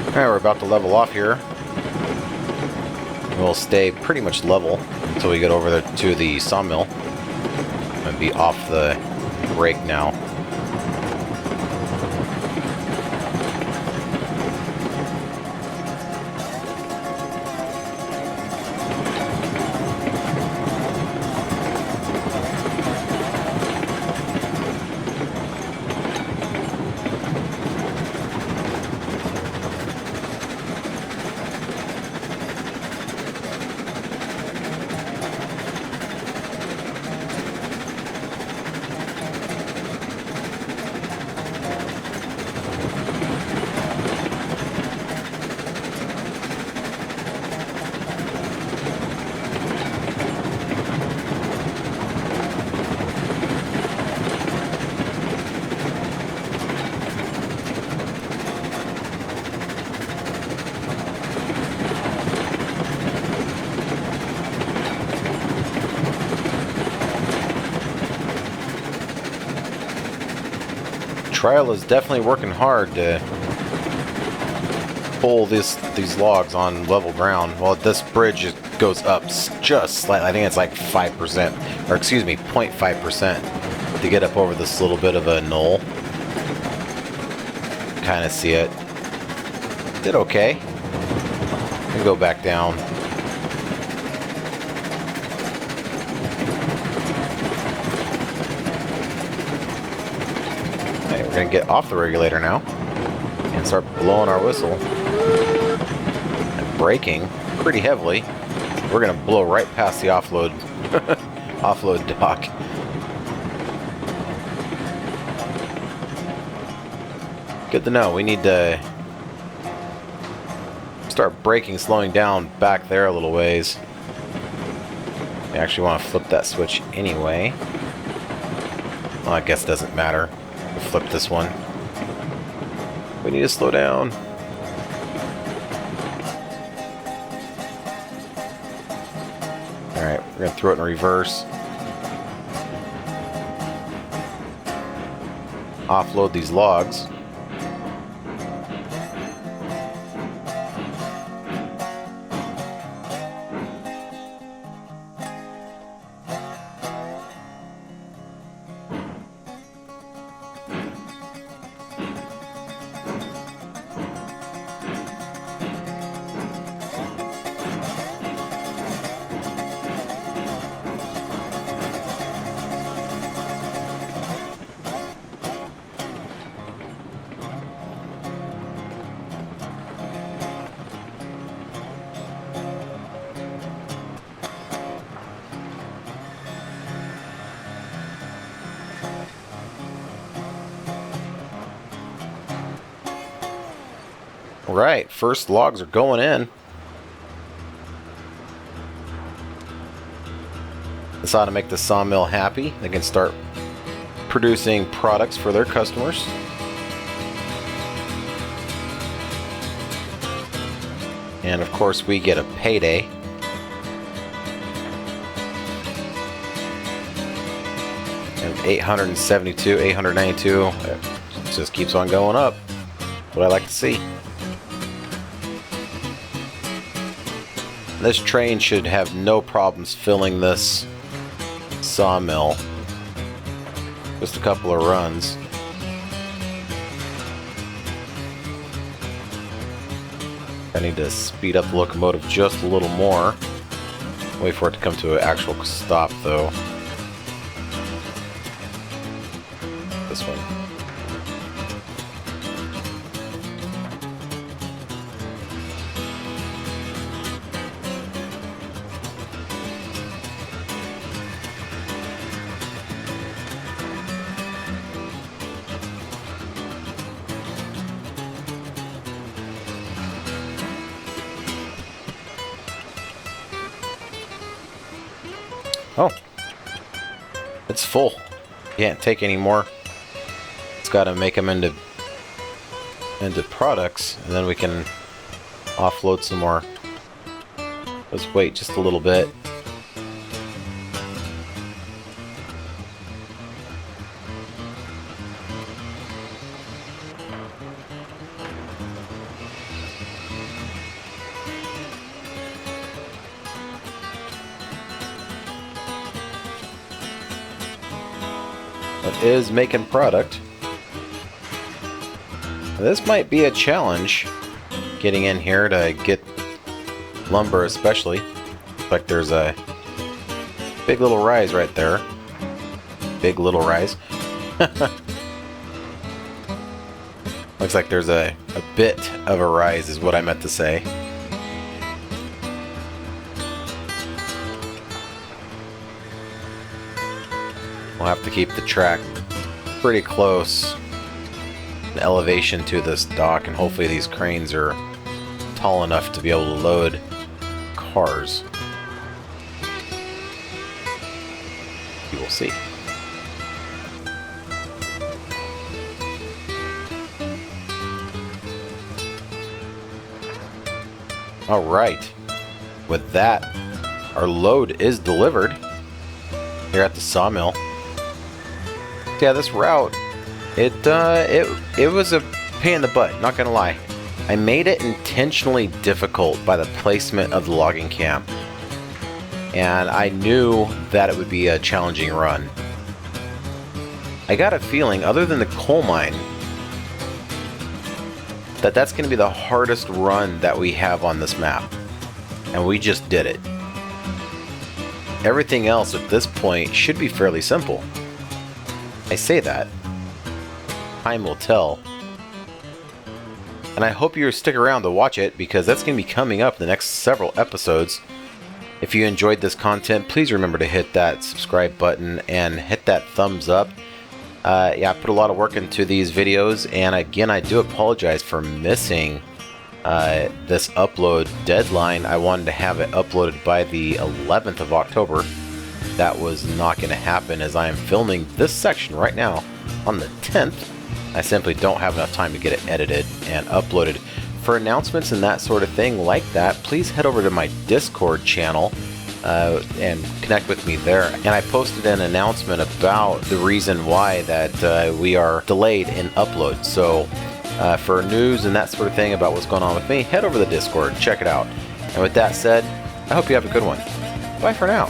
Alright, we're about to level off here. We'll stay pretty much level until we get over there to the sawmill. And be off the brake now. Trial is definitely working hard to pull these logs on level ground. Well, this bridge goes up just slightly. I think it's like 5%, or excuse me, 0.5% to get up over this little bit of a knoll. Kind of see it. Did okay. And go back down. We're going to get off the regulator now and start blowing our whistle and braking pretty heavily. We're going to blow right past the offload offload dock. Good to know. We need to start braking, slowing down back there a little ways. We actually want to flip that switch anyway. Well, I guess it doesn't matter. We'll flip this one. We need to slow down. Alright, we're going to throw it in reverse. Offload these logs. Right, first logs are going in. This ought to make the sawmill happy. They can start producing products for their customers. And of course we get a payday. And 872, 892, it just keeps on going up. What I like to see. This train should have no problems filling this sawmill. Just a couple of runs. I need to speed up the locomotive just a little more. Wait for it to come to an actual stop, though. This one. Oh, it's full. Can't take any more. It's got to make them into products, and then we can offload some more. Let's wait just a little bit. It is making product. This might be a challenge, getting in here to get lumber especially. Like there's a big little rise right there. Big little rise. Looks like there's a bit of a rise is what I meant to say. We'll have to keep the track pretty close in elevation to this dock, and hopefully these cranes are tall enough to be able to load cars. You will see. All right. With that, our load is delivered here at the sawmill. Yeah, this route, it was a pain in the butt, not gonna lie. I made it intentionally difficult by the placement of the logging camp, and I knew that it would be a challenging run. I got a feeling, other than the coal mine, that that's gonna be the hardest run that we have on this map, and we just did it. Everything else at this point should be fairly simple. I say that. Time will tell. And I hope you stick around to watch it, because that's going to be coming up in the next several episodes. If you enjoyed this content, please remember to hit that subscribe button and hit that thumbs up. Yeah, I put a lot of work into these videos, and again, I do apologize for missing this upload deadline. I wanted to have it uploaded by the 11th of October. That was not going to happen, as I am filming this section right now on the 10th. I simply don't have enough time to get it edited and uploaded. For announcements and that sort of thing like that, please head over to my Discord channel and connect with me there. And I posted an announcement about the reason why that we are delayed in upload. So for news and that sort of thing about what's going on with me, head over to the Discord, check it out. And with that said, I hope you have a good one. Bye for now.